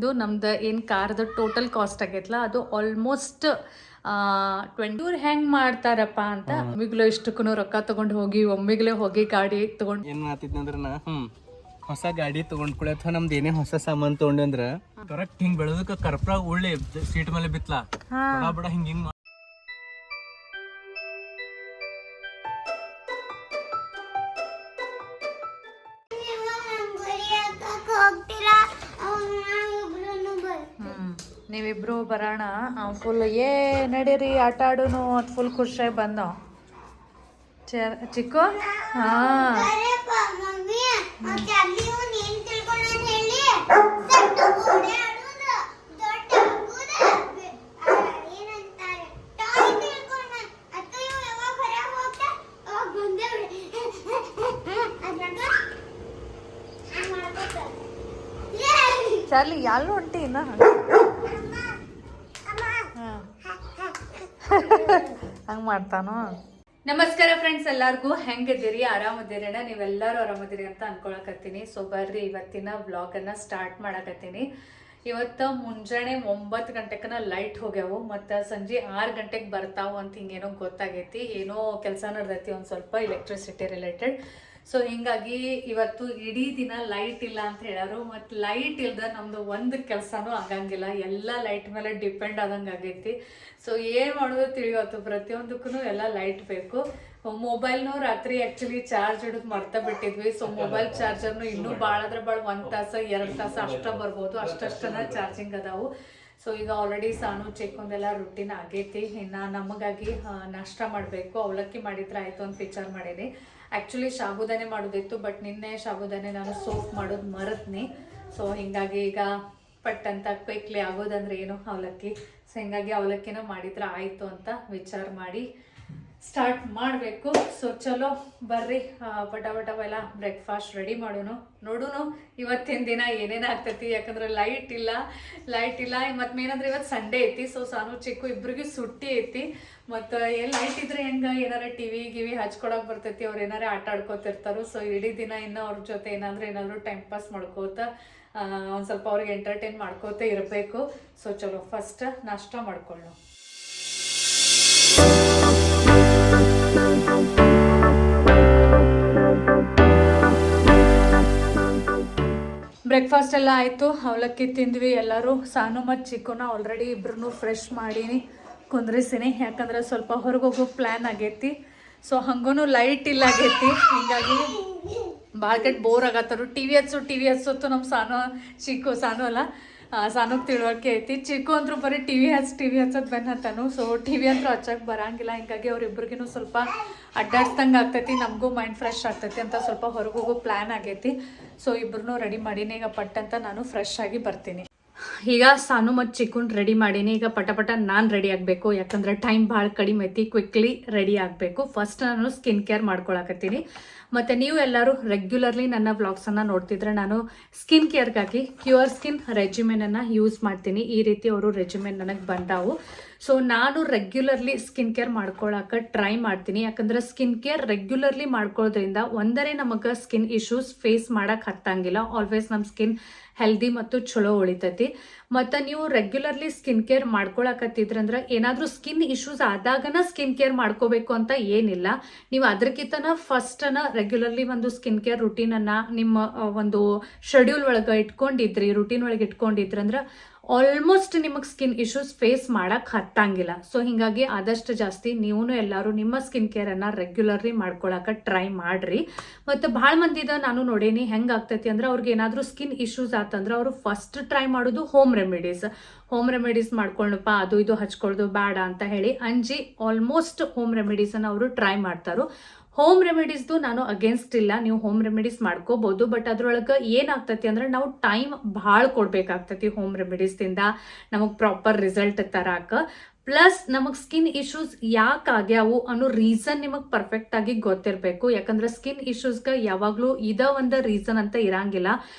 ಇದು ನಮ್ದು ಏನು ಕಾರ್ದು ಟೋಟಲ್ ಕಾಸ್ಟ್ ಆಗೈತಲ್ಲ ಅದು ಆಲ್ಮೋಸ್ಟ್ 20 ಹೆಂಗ್ ಮಾಡ್ತಾರಪ್ಪ ಅಂತ ಒಮ್ಮಿಗ್ಲೂ ಇಷ್ಟಕ್ಕೂ ರೊಕ್ಕ ತಗೊಂಡು ಹೋಗಿ ಒಮ್ಮಿಗ್ಲೇ ಹೋಗಿ ಗಾಡಿ ತಗೊಂಡು ಏನ್ ಮಾಡ್ತಿದ್ನಂದ್ರ ನಾ ಹೊಸ ಗಾಡಿ ತಗೊಂಡ್ ಅಥವಾ ನಮ್ದು ಏನೇ ಹೊಸ ಸಾಮಾನ್ ತಗೊಂಡೆ ಅಂದ್ರ ಕರೆಕ್ಟ್ ಹಿಂಗ್ ಬೆಳದಕ್ಕ ಕರ್ಪ್ರಾಗ ಒಳ್ಳೆ ಸೀಟ್ ಮೇಲೆ ಬಿತ್ಲಾ ಬಡ ಬಡ ಹಿಂಗ್ ಹಿಂಗ್ ನೀವಿಬ್ರು ಬರೋಣ ಫುಲ್ ನಡೀರಿ ಆಟ ಆಡೋನು ಅಂತ ಫುಲ್ ಖುಷಿಯಾಗಿ ಬಂದ ಚಿಕ್ಕು ಚಾರ್ಲಿ ಯಾರು ಹೊಂಟಿನ ಹಂಗೆ ಮಾಡ್ತಾನೋ. ನಮಸ್ಕಾರ ಫ್ರೆಂಡ್ಸ್, ಎಲ್ಲರಿಗೂ ಹೆಂಗಿದ್ದೀರಿ? ಆರಾಮದಿರೇನ? ನೀವೆಲ್ಲರೂ ಆರಾಮದಿರಿ ಅಂತ ಅನ್ಕೊಳಕತ್ತೀನಿ. ಸೊ ಬರ್ರಿ ಇವತ್ತಿನ ವ್ಲಾಗನ್ನು ಸ್ಟಾರ್ಟ್ ಮಾಡಕತ್ತೀನಿ. ಇವತ್ತು ಮುಂಜಾನೆ 9 ಗಂಟೆಕನ ಲೈಟ್ ಹೋಗ್ಯಾವು ಮತ್ತು ಸಂಜೆ 6 ಗಂಟೆಗೆ ಬರ್ತಾವು ಅಂತ ಹಿಂಗೇನೋ ಗೊತ್ತಾಗೈತಿ. ಏನೋ ಕೆಲಸ ನಡೆದೈತಿ ಒಂದು ಸ್ವಲ್ಪ ಎಲೆಕ್ಟ್ರಿಸಿಟಿ ರಿಲೇಟೆಡ್. ಸೊ ಹಿಂಗಾಗಿ ಇವತ್ತು ಇಡೀ ದಿನ ಲೈಟ್ ಇಲ್ಲ ಅಂತ ಹೇಳಾರು. ಮತ್ತು ಲೈಟ್ ಇಲ್ದ ನಮ್ದು ಒಂದು ಕೆಲಸನೂ ಆಗಂಗಿಲ್ಲ, ಎಲ್ಲ ಲೈಟ್ ಮೇಲೆ ಡಿಪೆಂಡ್ ಆದಂಗೆ ಆಗೈತಿ. ಸೊ ಏನು ಮಾಡೋದು ತಿಳಿವತ್ತು, ಪ್ರತಿಯೊಂದಕ್ಕೂ ಎಲ್ಲ ಲೈಟ್ ಬೇಕು. ಮೊಬೈಲ್ನು ರಾತ್ರಿ ಆ್ಯಕ್ಚುಲಿ ಚಾರ್ಜ್ ಹಿಡಿದು ಮರ್ತಾ ಬಿಟ್ಟಿದ್ವಿ. ಸೊ ಮೊಬೈಲ್ ಚಾರ್ಜರ್ನು ಇನ್ನೂ ಭಾಳ ಅಂದ್ರೆ ಭಾಳ 1 ತಾಸು 2 ತಾಸು ಅಷ್ಟೇ ಬರ್ಬೋದು, ಅಷ್ಟಷ್ಟನ ಚಾರ್ಜಿಂಗ್ ಅದಾವು. ಸೊ ಈಗ ಆಲ್ರೆಡಿ ಸಾನು ಚಿಕ್ಕೊಂದೆಲ್ಲ ರುಟೀನ್ ಆಗೈತಿ. ಇನ್ನು ನಮಗಾಗಿ ನಾಷ್ಟ ಮಾಡಬೇಕು. ಅವಲಕ್ಕಿ ಮಾಡಿದ್ರೆ ಆಯಿತು ಅಂತ ವಿಚಾರ ಮಾಡೀನಿ. ಆ್ಯಕ್ಚುಲಿ ಸಾಬುದಾನೆ ಮಾಡೋದಿತ್ತು, ಬಟ್ ನಿನ್ನೆ ಸಾಬುದಾನೆ ನಾನು ಸೋಪ್ ಮಾಡೋದು ಮರೆತ್ನಿ. ಸೊ ಹಿಂಗಾಗಿ ಈಗ ಪಟ್ಟಂತ ಕ್ವಿಕ್ಲಿ ಆಗೋದಂದ್ರೆ ಏನು ಅವಲಕ್ಕಿ. ಸೊ ಹಿಂಗಾಗಿ ಅವಲಕ್ಕಿನ ಮಾಡಿದ್ರೆ ಆಯಿತು ಅಂತ ವಿಚಾರ ಮಾಡಿ ಸ್ಟಾರ್ಟ್ ಮಾಡಬೇಕು. ಸೊ ಚಲೋ ಬರ್ರಿ ಪಟ ಎಲ್ಲ ಬ್ರೇಕ್ಫಾಸ್ಟ್ ರೆಡಿ ಮಾಡೋನು. ನೋಡೋನು ಇವತ್ತಿನ ದಿನ ಏನೇನು ಆಗ್ತೈತಿ. ಯಾಕಂದ್ರೆ ಲೈಟ್ ಇಲ್ಲ ಮತ್ತು ಮೇನಂದ್ರೆ ಇವತ್ತು ಸಂಡೇ ಐತಿ. ಸೊ ಸಾನು ಚಿಕ್ಕು ಇಬ್ರಿಗೂ ಸುಟ್ಟಿ ಐತಿ. ಮತ್ತು ಏನು ಲೈಟ್ ಇದ್ರೆ ಹೆಂಗೆ ಏನಾರ ಟಿವಿ ಹಚ್ಕೊಳಕ್ಕೆ ಬರ್ತೈತಿ, ಅವ್ರು ಏನಾರ ಆಟ ಆಡ್ಕೋತಿರ್ತಾರೋ. ಸೊ ಇಡೀ ದಿನ ಇನ್ನು ಅವ್ರ ಜೊತೆ ಏನಾದರೂ ಟೈಮ್ ಪಾಸ್ ಮಾಡ್ಕೋತ ಒಂದು ಸ್ವಲ್ಪ ಅವ್ರಿಗೆ ಎಂಟರ್ಟೈನ್ ಮಾಡ್ಕೋತ ಇರಬೇಕು. ಸೊ ಚಲೋ ಫಸ್ಟ್ ನಾಷ್ಟ ಮಾಡ್ಕೊಳ್ಳು. ಬ್ರೇಕ್ಫಾಸ್ಟ್ ಎಲ್ಲ ಆಯಿತು, ಅವಲಕ್ಕಿ ತಿಂದ್ವಿ ಎಲ್ಲರೂ. ಸಾನು ಮತ್ತು ಚಿಕ್ಕುನ ಆಲ್ರೆಡಿ ಇಬ್ರು ಫ್ರೆಶ್ ಮಾಡೀನಿ ಕುಂದ್ರಿಸಿನಿ. ಯಾಕಂದ್ರೆ ಸ್ವಲ್ಪ ಹೊರಗೋಗೋ ಪ್ಲ್ಯಾನ್ ಆಗೈತಿ. ಸೊ ಹಂಗೂ ಲೈಟ್ ಇಲ್ಲ ಆಗೈತಿ. ಹಿಂಗಾಗಿ ಭಾಳ ಕೆಟ್ಟ ಬೋರ್ ಆಗತ್ತಾರು. ಟಿ ವಿ ಹಚ್ಚೊತ್ತು ನಮ್ಮ ಸಾನು ಅಲ್ಲ ಸಾನುಗೆ ತಿಳುವಳಿಕೆ ಐತಿ. ಚಿಕ್ಕು ಅಂದ್ರೂ ಬರೀ ಟಿ ವಿ ಹಚ್ಚೋದು ಬೆನ್ನತ್ತಾನು. ಸೊ ಟಿ ವಿ ಅಂತೂ ಹಚ್ಚಕ್ಕೆ ಬರಂಗಿಲ್ಲ. ಹಿಂಗಾಗಿ ಅವ್ರಿಬ್ರಿಗೂ ಸ್ವಲ್ಪ ಅಡ್ಡಾಡ್ಸ್ದಂಗೆ ಆಗ್ತೈತಿ, ನಮಗೂ ಮೈಂಡ್ ಫ್ರೆಶ್ ಆಗ್ತೈತಿ ಅಂತ ಸ್ವಲ್ಪ ಹೊರಗೋಗೋ ಪ್ಲ್ಯಾನ್ ಆಗೈತಿ. ಸೊ ಇಬ್ರು ರೆಡಿ ಮಾಡೀನಿ. ಈಗ ಪಟ್ಟಂತ ನಾನು ಫ್ರೆಶ್ ಆಗಿ ಬರ್ತೀನಿ. ಈಗ ಸಾನು ಮತ್ತು ಚಿಕ್ಕುನ್ ರೆಡಿ ಮಾಡೀನಿ. ಈಗ ಪಟ ನಾನು ರೆಡಿ ಆಗಬೇಕು. ಯಾಕಂದ್ರೆ ಟೈಮ್ ಭಾಳ ಕಡಿಮೆ ಐತಿ, ಕ್ವಿಕ್ಲಿ ರೆಡಿ ಆಗಬೇಕು. ಫಸ್ಟ್ ನಾನು ಸ್ಕಿನ್ ಕೇರ್ ಮಾಡ್ಕೊಳಕತ್ತೀನಿ. ಮತ್ತು ನೀವು ಎಲ್ಲರೂ ರೆಗ್ಯುಲರ್ಲಿ ನನ್ನ ವ್ಲಾಗ್ಸನ್ನು ನೋಡ್ತಿದ್ರೆ ನಾನು ಸ್ಕಿನ್ ಕೇರ್ಗಾಗಿ ಕ್ಯೂರ್ ಸ್ಕಿನ್ ರೆಜಿಮೆನನ್ನು ಯೂಸ್ ಮಾಡ್ತೀನಿ. ಈ ರೀತಿ ಅವರು ರೆಜಿಮೆನ್ ನನಗೆ ಬಂದಾವು. ಸೊ ನಾನು ರೆಗ್ಯುಲರ್ಲಿ ಸ್ಕಿನ್ ಕೇರ್ ಮಾಡ್ಕೊಳಕ್ಕೆ ಟ್ರೈ ಮಾಡ್ತೀನಿ. ಯಾಕಂದ್ರೆ ಸ್ಕಿನ್ ಕೇರ್ ರೆಗ್ಯುಲರ್ಲಿ ಮಾಡ್ಕೊಳ್ಳೋದ್ರಿಂದ ಒಂದರೆ ನಮಗೆ ಸ್ಕಿನ್ ಇಶ್ಯೂಸ್ ಫೇಸ್ ಮಾಡಕ್ಕೆ ಹತ್ತಂಗಿಲ್ಲ. ಆಲ್ವೇಸ್ ನಮ್ಮ ಸ್ಕಿನ್ ಹೆಲ್ದಿ ಮತ್ತು ಚಲೋ ಉಳಿತೈತಿ. ಮತ್ತು ನೀವು ರೆಗ್ಯುಲರ್ಲಿ ಸ್ಕಿನ್ ಕೇರ್ ಮಾಡ್ಕೊಳಕತ್ತಿದ್ರಂದ್ರೆ ಏನಾದರೂ ಸ್ಕಿನ್ ಇಶ್ಯೂಸ್ ಆದಾಗನ ಸ್ಕಿನ್ ಕೇರ್ ಮಾಡ್ಕೋಬೇಕು ಅಂತ ಏನಿಲ್ಲ. ನೀವು ಅದಕ್ಕಿಂತನ ಫಸ್ಟನ ರೆಗ್ಯುಲರ್ಲಿ ಒಂದು ಸ್ಕಿನ್ ಕೇರ್ ರುಟೀನನ್ನು ನಿಮ್ಮ ಒಂದು ಶೆಡ್ಯೂಲ್ ಒಳಗೆ ರುಟೀನ್ ಒಳಗೆ ಇಟ್ಕೊಂಡಿದ್ರಂದ್ರೆ ಆಲ್ಮೋಸ್ಟ್ ನಿಮಗೆ ಸ್ಕಿನ್ ಇಶ್ಯೂಸ್ ಫೇಸ್ ಮಾಡಕ್ಕೆ ಹತ್ತಂಗಿಲ್ಲ. ಸೊ ಹಿಂಗಾಗಿ ಆದಷ್ಟು ಜಾಸ್ತಿ ನೀವು ಎಲ್ಲರೂ ನಿಮ್ಮ ಸ್ಕಿನ್ ಕೇರನ್ನು ರೆಗ್ಯುಲರ್ಲಿ ಮಾಡ್ಕೊಳಕ್ಕೆ ಟ್ರೈ ಮಾಡ್ರಿ. ಮತ್ತು ಭಾಳ ಮಂದಿದ ನಾನು ನೋಡೇನಿ ಹೆಂಗೆ ಆಗ್ತೈತಿ ಅಂದ್ರೆ ಅವ್ರಿಗೆ ಏನಾದರೂ ಸ್ಕಿನ್ ಇಶ್ಯೂಸ್ ಆತಂದ್ರೆ ಅವರು ಫಸ್ಟ್ ಟ್ರೈ ಮಾಡೋದು ಹೋಮ್ ರೆಮಿಡೀಸ್ ಮಾಡ್ಕೊಳ್ಳಪ್ಪ, ಅದು ಇದು ಹಚ್ಕೊಳ್ಳೋದು ಬೇಡ ಅಂತ ಹೇಳಿ ಅಂಜಿ ಆಲ್ಮೋಸ್ಟ್ ಹೋಮ್ ರೆಮಿಡೀಸನ್ನು ಅವರು ಟ್ರೈ ಮಾಡ್ತಾರೋ. ಹೋಮ್ ರೆಮಿಡೀಸ್ದು ನಾನು ಅಗೇನ್ಸ್ಟ್ ಇಲ್ಲ, ನೀವು ಹೋಮ್ ರೆಮಿಡೀಸ್ ಮಾಡ್ಕೋಬಹುದು. ಬಟ್ ಅದ್ರೊಳಗೆ ಏನಾಗ್ತೈತಿ ಅಂದ್ರೆ ನಾವು ಟೈಮ್ ಭಾಳ ಕೊಡ್ಬೇಕಾಗ್ತೈತಿ ಹೋಮ್ ರೆಮಿಡೀಸ್ದಿಂದ ನಮಗೆ ಪ್ರಾಪರ್ ರಿಸಲ್ಟ್ ತರಾಕ. ಪ್ಲಸ್ ನಮಗ್ ಸ್ಕಿನ್ ಇಶ್ಯೂಸ್ ಯಾಕೆ ಆಗ್ಯಾವು ಅನ್ನೋ ರೀಸನ್ ನಿಮಗ್ ಪರ್ಫೆಕ್ಟ್ ಆಗಿ ಗೊತ್ತಿರಬೇಕು. ಯಾಕಂದ್ರೆ ಸ್ಕಿನ್ ಇಶ್ಯೂಸ್ಗೆ ಯಾವಾಗ್ಲೂ ಇದ ಒಂದು ರೀಸನ್ ಅಂತ ಇರಂಗಿಲ್ಲ.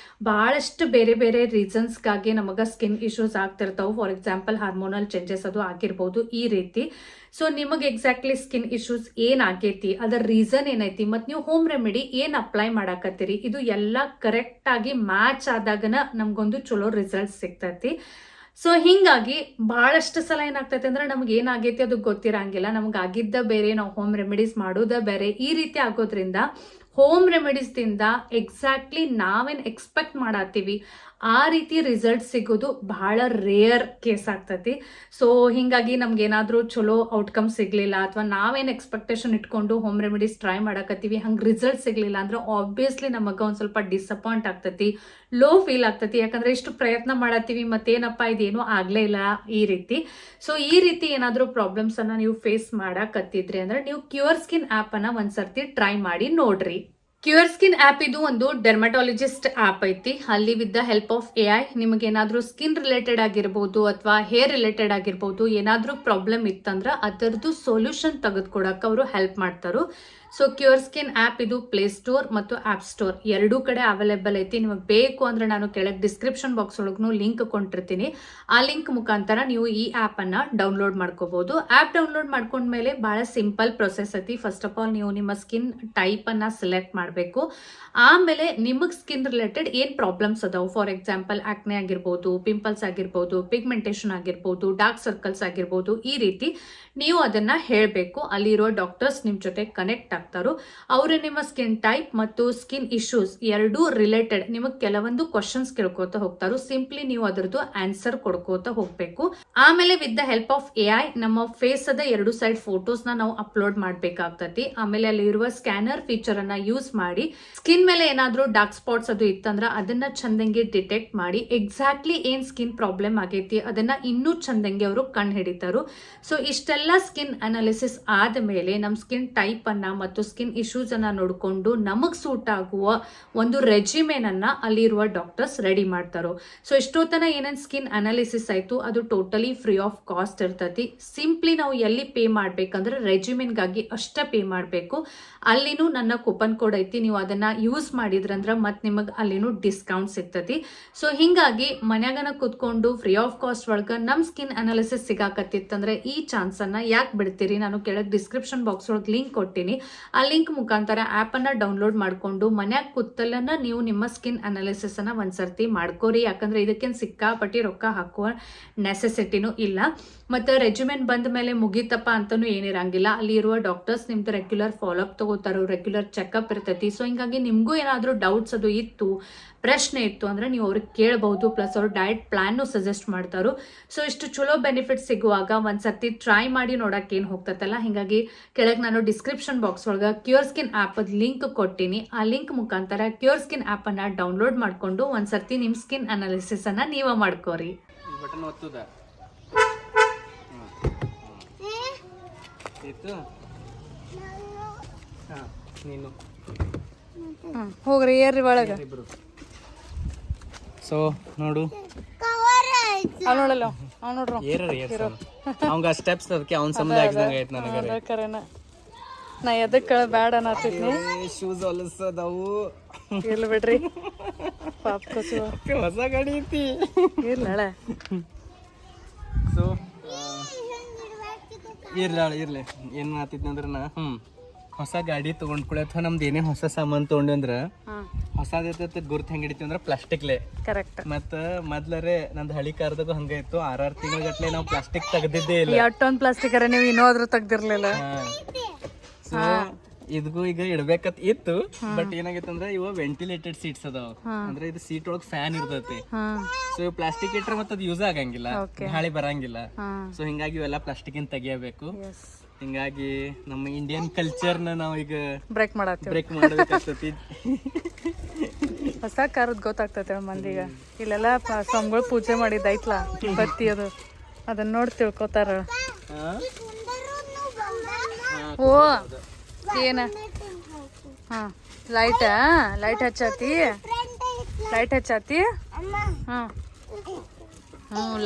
ಬಹಳಷ್ಟು ಬೇರೆ ಬೇರೆ ರೀಸನ್ಸ್ಗಾಗಿ ನಮಗ ಸ್ಕಿನ್ ಇಶ್ಯೂಸ್ ಆಗ್ತಿರ್ತಾವೆ. ಫಾರ್ ಎಕ್ಸಾಂಪಲ್ ಹಾರ್ಮೋನಲ್ ಚೇಂಜಸ್ ಅದು ಆಗಿರ್ಬೋದು ಈ ರೀತಿ. ಸೊ ನಿಮಗೆ ಎಕ್ಸಾಕ್ಟ್ಲಿ ಸ್ಕಿನ್ ಇಶ್ಯೂಸ್ ಏನ್ ಆಗೈತಿ, ಅದರ ರೀಸನ್ ಏನೈತಿ, ಮತ್ತು ನೀವು ಹೋಮ್ ರೆಮಿಡಿ ಏನ್ ಅಪ್ಲೈ ಮಾಡಾಕತ್ತೀರಿ, ಇದು ಎಲ್ಲ ಕರೆಕ್ಟ್ ಆಗಿ ಮ್ಯಾಚ್ ಆದಾಗನ ನಮ್ಗೊಂದು ಚಲೋ ರಿಸಲ್ಟ್ ಸಿಗ್ತೈತಿ. ಸೊ ಹಿಂಗಾಗಿ ಬಹಳಷ್ಟು ಸಲ ಏನಾಗ್ತೈತೆ ಅಂದ್ರೆ ನಮ್ಗೆ ಏನಾಗೈತಿ ಅದು ಗೊತ್ತಿರಂಗಿಲ್ಲ. ನಮ್ಗೆ ಆಗಿದ್ದ ಬೇರೆ, ನಾವು ಹೋಮ್ ರೆಮಿಡೀಸ್ ಮಾಡೋದ ಬೇರೆ. ಈ ರೀತಿ ಆಗೋದ್ರಿಂದ ಹೋಮ್ ರೆಮಿಡೀಸ್ದಿಂದ ಎಕ್ಸಾಕ್ಟ್ಲಿ ನಾವೇನು ಎಕ್ಸ್ಪೆಕ್ಟ್ ಮಾಡತ್ತೀವಿ ಆ ರೀತಿ ರಿಸಲ್ಟ್ ಸಿಗೋದು ಬಹಳ ರೇರ್ ಕೇಸ್ ಆಗ್ತೈತಿ. ಸೊ ಹಿಂಗಾಗಿ ನಮ್ಗೆ ಏನಾದರೂ ಚಲೋ ಔಟ್ಕಮ್ ಸಿಗ್ಲಿಲ್ಲ, ಅಥವಾ ನಾವೇನು ಎಕ್ಸ್ಪೆಕ್ಟೇಷನ್ ಇಟ್ಕೊಂಡು ಹೋಮ್ ರೆಮಿಡೀಸ್ ಟ್ರೈ ಮಾಡಕತ್ತೀವಿ ಹಂಗೆ ರಿಸಲ್ಟ್ ಸಿಗ್ಲಿಲ್ಲ ಅಂದ್ರೆ ಆಬ್ವಿಯಸ್ಲಿ ನಮಗೆ ಒಂದು ಸ್ವಲ್ಪ ಡಿಸಪಾಯಿಂಟ್ ಆಗ್ತೈತಿ, ಲೋ ಫೀಲ್ ಆಗ್ತೈತಿ. ಯಾಕಂದ್ರೆ ಇಷ್ಟು ಪ್ರಯತ್ನ ಮಾಡತ್ತೀವಿ ಮತ್ತೇನಪ್ಪ ಇದೇನು ಆಗ್ಲೇ ಇಲ್ಲ ಈ ರೀತಿ. ಸೊ ಈ ರೀತಿ ಏನಾದರೂ ಪ್ರಾಬ್ಲಮ್ಸ್ ಅನ್ನ ನೀವು ಫೇಸ್ ಮಾಡಕತ್ತಿದ್ರಿ ಅಂದ್ರೆ ನೀವು ಕ್ಯೂರ್ ಸ್ಕಿನ್ ಆಪ್ ಅನ್ನ ಒಂದ್ಸರ್ತಿ ಟ್ರೈ ಮಾಡಿ ನೋಡ್ರಿ. ಕ್ಯೂರ್ ಸ್ಕಿನ್ ಆಪ್ ಇದು ಒಂದು ಡೆರ್ಮಟಾಲಜಿಸ್ಟ್ ಆಪ್ ಐತಿ. ಅಲ್ಲಿ with the help of AI ನಿಮಗೆ ಏನಾದರೂ ಸ್ಕಿನ್ ರಿಲೇಟೆಡ್ ಆಗಿರ್ಬೋದು ಅಥವಾ ಹೇರ್ ರಿಲೇಟೆಡ್ ಆಗಿರ್ಬೋದು ಏನಾದರೂ ಪ್ರಾಬ್ಲಮ್ ಇತ್ತಂದ್ರೆ ಅದರದ್ದು ಸೊಲ್ಯೂಷನ್ ತೆಗೆದುಕೊಡಕ್ಕೆ ಅವರು ಹೆಲ್ಪ್ ಮಾಡ್ತಾರೋ. ಸೊ ಕ್ಯೂರ್ ಸ್ಕಿನ್ ಆಪ್ ಇದು ಪ್ಲೇ ಸ್ಟೋರ್ ಮತ್ತು ಆಪ್ ಸ್ಟೋರ್ ಎರಡೂ ಕಡೆ ಅವೈಲೇಬಲ್ ಐತಿ. ನಿಮಗೆ ಬೇಕು ಅಂದ್ರೆ ನಾನು ಕೆಳಗೆ ಡಿಸ್ಕ್ರಿಪ್ಷನ್ ಬಾಕ್ಸ್ ಒಳಗೂ ಲಿಂಕ್ ಕೊಟ್ಟಿರ್ತೀನಿ. ಆ ಲಿಂಕ್ ಮುಖಾಂತರ ನೀವು ಈ ಆಪ್ ಅನ್ನ ಡೌನ್ಲೋಡ್ ಮಾಡ್ಕೋಬಹುದು. ಆಪ್ ಡೌನ್ಲೋಡ್ ಮಾಡ್ಕೊಂಡ್ಮೇಲೆ ಬಹಳ ಸಿಂಪಲ್ ಪ್ರೊಸೆಸ್ ಐತಿ. ಫಸ್ಟ್ ಆಫ್ ಆಲ್ ನೀವು ನಿಮ್ಮ ಸ್ಕಿನ್ ಟೈಪ್ ಅನ್ನ ಸೆಲೆಕ್ಟ್ ಮಾಡಬೇಕು. ಆಮೇಲೆ ನಿಮಗೆ ಸ್ಕಿನ್ ರಿಲೇಟೆಡ್ ಏನ್ ಪ್ರಾಬ್ಲಮ್ಸ್ ಅದಾವು, ಫಾರ್ ಎಕ್ಸಾಂಪಲ್ ಆಕ್ನೆ ಆಗಿರ್ಬೋದು, ಪಿಂಪಲ್ಸ್ ಆಗಿರ್ಬೋದು, ಪಿಗ್ಮೆಂಟೇಷನ್ ಆಗಿರ್ಬೋದು, ಡಾರ್ಕ್ ಸರ್ಕಲ್ಸ್ ಆಗಿರ್ಬೋದು, ಈ ರೀತಿ ನೀವು ಅದನ್ನ ಹೇಳಬೇಕು. ಅಲ್ಲಿರೋ ಡಾಕ್ಟರ್ಸ್ ನಿಮ್ ಜೊತೆ ಕನೆಕ್ಟ್ ಆಗ್ತಾರೋ. ಅವರು ನಿಮ್ಮ ಸ್ಕಿನ್ ಟೈಪ್ ಮತ್ತು ಸ್ಕಿನ್ ಇಶ್ಯೂಸ್ ಎರಡೂ ರಿಲೇಟೆಡ್ ನಿಮಗೆ ಕೆಲವೊಂದು ಕ್ವಶನ್ಸ್ ಕೇಳ್ಕೋತಾ ಹೋಗ್ತಾರೋ. ಸಿಂಪ್ಲಿ ನೀವು ಅದರದ್ದು ಆನ್ಸರ್ ಕೊಡ್ಕೋತಾ ಹೋಗ್ಬೇಕು. ಆಮೇಲೆ with the help of AI ನಮ್ಮ ಫೇಸ್ ಅದ ಎರಡು ಸೈಡ್ ಫೋಟೋಸ್ ನಾವು ಅಪ್ಲೋಡ್ ಮಾಡ್ಬೇಕಾಗ್ತತಿ. ಆಮೇಲೆ ಅಲ್ಲಿ ಇರುವ ಸ್ಕ್ಯಾನರ್ ಫೀಚರ್ ಅನ್ನ ಯೂಸ್ ಮಾಡಿ ಸ್ಕಿನ್ ಮೇಲೆ ಏನಾದ್ರೂ ಡಾರ್ಕ್ ಸ್ಪಾಟ್ಸ್ ಅದು ಇತ್ತಂದ್ರ ಅದನ್ನ ಚಂದಂಗೆ ಡಿಟೆಕ್ಟ್ ಮಾಡಿ ಎಕ್ಸಾಕ್ಟ್ಲಿ ಏನ್ ಸ್ಕಿನ್ ಪ್ರಾಬ್ಲಮ್ ಆಗೈತಿ ಅದನ್ನ ಇನ್ನೂ ಚಂದಂಗೆ ಅವರು ಕಂಡು ಹಿಡಿತಾರು. ಸೊ ಇಷ್ಟೆಲ್ಲ ಸ್ಕಿನ್ ಅನಾಲಿಸಿಸ್ ಆದ ಮೇಲೆ ನಮ್ಮ ಸ್ಕಿನ್ ಟೈಪ್ ಅನ್ನ ಮತ್ತು ಸ್ಕಿನ್ ಇಶ್ಯೂಸ್ ಅನ್ನ ನೋಡಿಕೊಂಡು ನಮಗ್ ಸೂಟ್ ಆಗುವ ಒಂದು ರೆಜಿಮೆನ್ ಅನ್ನ ಅಲ್ಲಿರುವ ಡಾಕ್ಟರ್ಸ್ ರೆಡಿ ಮಾಡ್ತಾರೋ. ಸೊ ಇಷ್ಟೊತ್ತನ ಏನೇನ್ ಸ್ಕಿನ್ ಅನಾಲಿಸಿಸ್ ಆಯ್ತು ಅದು ಟೋಟಲಿ ಫ್ರೀ ಆಫ್ ಕಾಸ್ಟ್ ಇರ್ತೈತಿ. ಸಿಂಪ್ಲಿ ನಾವು ಎಲ್ಲಿ ಪೇ ಮಾಡ್ಬೇಕಂದ್ರೆ ರೆಜಿಮೆನ್ಗಾಗಿ ಅಷ್ಟೇ ಪೇ ಮಾಡಬೇಕು. ಅಲ್ಲಿನೂ ನನ್ನ ಕೂಪನ್ ಕೋಡ್ ಐತಿ, ನೀವು ಅದನ್ನ ಯೂಸ್ ಮಾಡಿದ್ರಂದ್ರ ಮತ್ ನಿಮಗೆ ಅಲ್ಲಿನೂ ಡಿಸ್ಕೌಂಟ್ ಸಿಗ್ತತಿ. ಸೊ ಹಿಂಗಾಗಿ ಮನ್ಯಾಗನ ಕುತ್ಕೊಂಡು ಫ್ರೀ ಆಫ್ ಕಾಸ್ಟ್ ಒಳಗ ನಮ್ ಸ್ಕಿನ್ ಅನಾಲಿಸಿಸ್ ಸಿಗಾಕತ್ತಿತ್ತಂದ್ರೆ ಈ ಚಾನ್ಸ್ ಅನ್ನ ಯಾಕೆ ಬಿಡ್ತೀರಿ? ನಾನು ಕೆಳಗೆ ಡಿಸ್ಕ್ರಿಪ್ಷನ್ ಬಾಕ್ಸ್ ಒಳಗೆ ಲಿಂಕ್ ಕೊಟ್ಟಿನಿ. ಆ ಲಿಂಕ್ ಮುಖಾಂತರ ಆಪ್ ಅನ್ನ ಡೌನ್ಲೋಡ್ ಮಾಡ್ಕೊಂಡು ಮನ್ಯಾಗ ಕೂತಲ್ಲನ್ನ ನೀವು ನಿಮ್ಮ ಸ್ಕಿನ್ ಅನಾಲಿಸಿಸ್ ಅನ್ನ ಒಂದ್ಸರ್ತಿ ಮಾಡ್ಕೋರಿ. ಯಾಕಂದ್ರೆ ಇದಕ್ಕೇನು ಸಿಕ್ಕಾಪಟ್ಟಿ ರೊಕ್ಕ ಹಾಕುವ ನೆಸೆಸಿಟಿನೂ ಇಲ್ಲ. ಮತ್ತೆ ರೆಜಿಮೆನ್ ಬಂದ ಮೇಲೆ ಮುಗಿತಪ್ಪ ಅಂತಾನು ಏನಿರಂಗಿಲ್ಲ. ಅಲ್ಲಿ ಇರುವ ಡಾಕ್ಟರ್ಸ್ ನಿಮ್ದು ರೆಗ್ಯುಲರ್ ಫಾಲೋಅಪ್ ತಗೋತಾರೋ, ರೆಗ್ಯುಲರ್ ಚೆಕ್ಅಪ್ ಇರ್ತೈತಿ. ಸೊ ಹಿಂಗಾಗಿ ನಿಮ್ಗೂ ಏನಾದರೂ ಡೌಟ್ಸ್ ಅದು ಇತ್ತು, ಪ್ರಶ್ನೆ ಇತ್ತು ಅಂದ್ರೆ ನೀವು ಅವ್ರಿಗೆ ಕೇಳಬಹುದು. ಪ್ಲಸ್ ಅವ್ರು ಡಯಟ್ ಪ್ಲಾನ್ ಸಜೆಸ್ಟ್ ಮಾಡ್ತಾರೋ. ಸೊ ಇಷ್ಟು ಚಲೋ ಬೆನಿಫಿಟ್ ಸಿಗುವಾಗ ಒಂದ್ಸರ್ತಿ ಟ್ರೈ ಮಾಡಿ ನೋಡಕ್ ಏನ್ ಹೋಗ್ತತ್ತಲ್ಲ. ಹಿಂಗಾಗಿ ಕೆಳಗೆ ನಾನು ಡಿಸ್ಕ್ರಿಪ್ಷನ್ ಬಾಕ್ಸ್ ಒಳಗ ಕ್ಯೂರ್ ಸ್ಕಿನ್ ಆಪ್ ಲಿಂಕ್ ಕೊಟ್ಟಿನಿ. ಆ ಲಿಂಕ್ ಮುಖಾಂತರ ಕ್ಯೂರ್ ಸ್ಕಿನ್ ಆಪ್ ಅನ್ನ ಡೌನ್ಲೋಡ್ ಮಾಡ್ಕೊಂಡು ಒಂದ್ಸರ್ತಿ ನಿಮ್ ಸ್ಕಿನ್ ಅನಾಲಿಸಿಸ್ ಅನ್ನ ನೀವ ಮಾಡ್ಕೋರಿ. ಬಟನ್ ಒತ್ತುದ ಇತ್ತು. ನೀನು ಹೋಗ್ರಿ ಏರ್ರಿ ಒಳಗ. ಸೊ ನೋಡು ನೋಡಲ್ಲ ಅವ್ ನೋಡ್ರಿ ಅವಂಗ ಸ್ಟೆಪ್ಸ್ ಅದಕ್ಕೆ ಅವ್ನ ಸಂಬಂಧ ಆಗ್ದಂಗ ಐತ್ ನನಗೆ. ಕರೆನ ನಾ ಎದಕ್ಕೆ ಬ್ಯಾಡ ಅನ್ನತ್ತಿದ್ನಿ. ಶೂಸ್ ಹೊಲಸದವು ಇಲ್ಲ ಬಿಡ್ರಿ, ಪಾಪ ಕಸು ಹೊಸ ಗಾಡಿ ಐತಿ ಇರ್ಲಳ. ಸೊ ಇರ್ಲಿ ಏನ್ ಮಾತಿದ್ನ ಅಂದ್ರ ನಾ ಹೊಸ ಗಾಡಿ ತಗೊಂಡ್ಕೊಳ ಅಥವಾ ನಮ್ದು ಏನೇ ಹೊಸ ಸಾಮಾನು ತಗೊಂಡ್ವಿ ಅಂದ್ರ ಹೊಸದ ಗುರ್ತ್ ಹೆಂಗ್ ಹಿಡಿತೀವಿ ಅಂದ್ರ ಪ್ಲಾಸ್ಟಿಕ್ಲೆ. ಕರೆಕ್ಟ್. ಮತ್ತ ಮೊದ್ಲರೆ ನಂದು ಹಳಿ ಕಾರ್ದಾಗ ಹಂಗ ಇತ್ತು. 6 ತಿಂಗಳ ಗಟ್ಲೆ ನಾವು ಪ್ಲಾಸ್ಟಿಕ್ ತೆಗ್ದಿದ್ದೇ ಇಲ್ಲ. ಎಷ್ಟೊಂದ್ ಪ್ಲಾಸ್ಟಿಕ್ ಅರ ನೀವು ಇನ್ನೋದ್ರು ತೆಗ್ದಿರ್ಲಿಲ್ಲ. ಸೊ ಇದಗೂ ಈಗ ಇಡ್ಬೇಕತ್ ಇತ್ತು. ಬಟ್ ಏನಾಗೈತಂದ್ರ ಇವ ವೆಂಟಿಲೇಟೆಡ್ ಸೀಟ್ಸ್ ಅದಾವ. ಅಂದ್ರೆ ಇದು ಸೀಟ್ ಒಳಗ್ ಫ್ಯಾನ್ ಇರ್ತೈತಿ. ಸೊ ಇವ್ ಪ್ಲಾಸ್ಟಿಕ್ ಇಟ್ರೆ ಮತ್ತೆ ಅದು ಯೂಸ್ ಆಗಂಗಿಲ್ಲ, ಗಾಳಿ ಬರಂಗಿಲ್ಲ. ಸೊ ಹಿಂಗಾಗಿ ಇವೆಲ್ಲ ಪ್ಲಾಸ್ಟಿಕ್ ಇಂದ ತೆಗಿಯಬೇಕು. ಹಿಂಗಾಗಿ ನಮ್ಮ ಇಂಡಿಯನ್ ಕಲ್ಚರ್ನ ನಾವು ಈಗ ಬ್ರೇಕ್ ಮಾಡಬೇಕಾಗ್ತತಿ. ಹೊಸ ಕಾರದ್ ಗೊತ್ತಾಗ್ತೈತೆ ಮಂದಿಗ. ಇಲ್ಲೆಲ್ಲ ಸ್ವಾಮಿಗಳು ಪೂಜೆ ಮಾಡಿದ್ದೈತ್ಲಾ ಬತ್ತಿ ಅದು, ಅದನ್ನ ನೋಡಿ ತಿಳ್ಕೊತಾರ. ಓ ಏನ ಲೈಟ್ ಹಚ್ಚಾತಿ. ಹಾ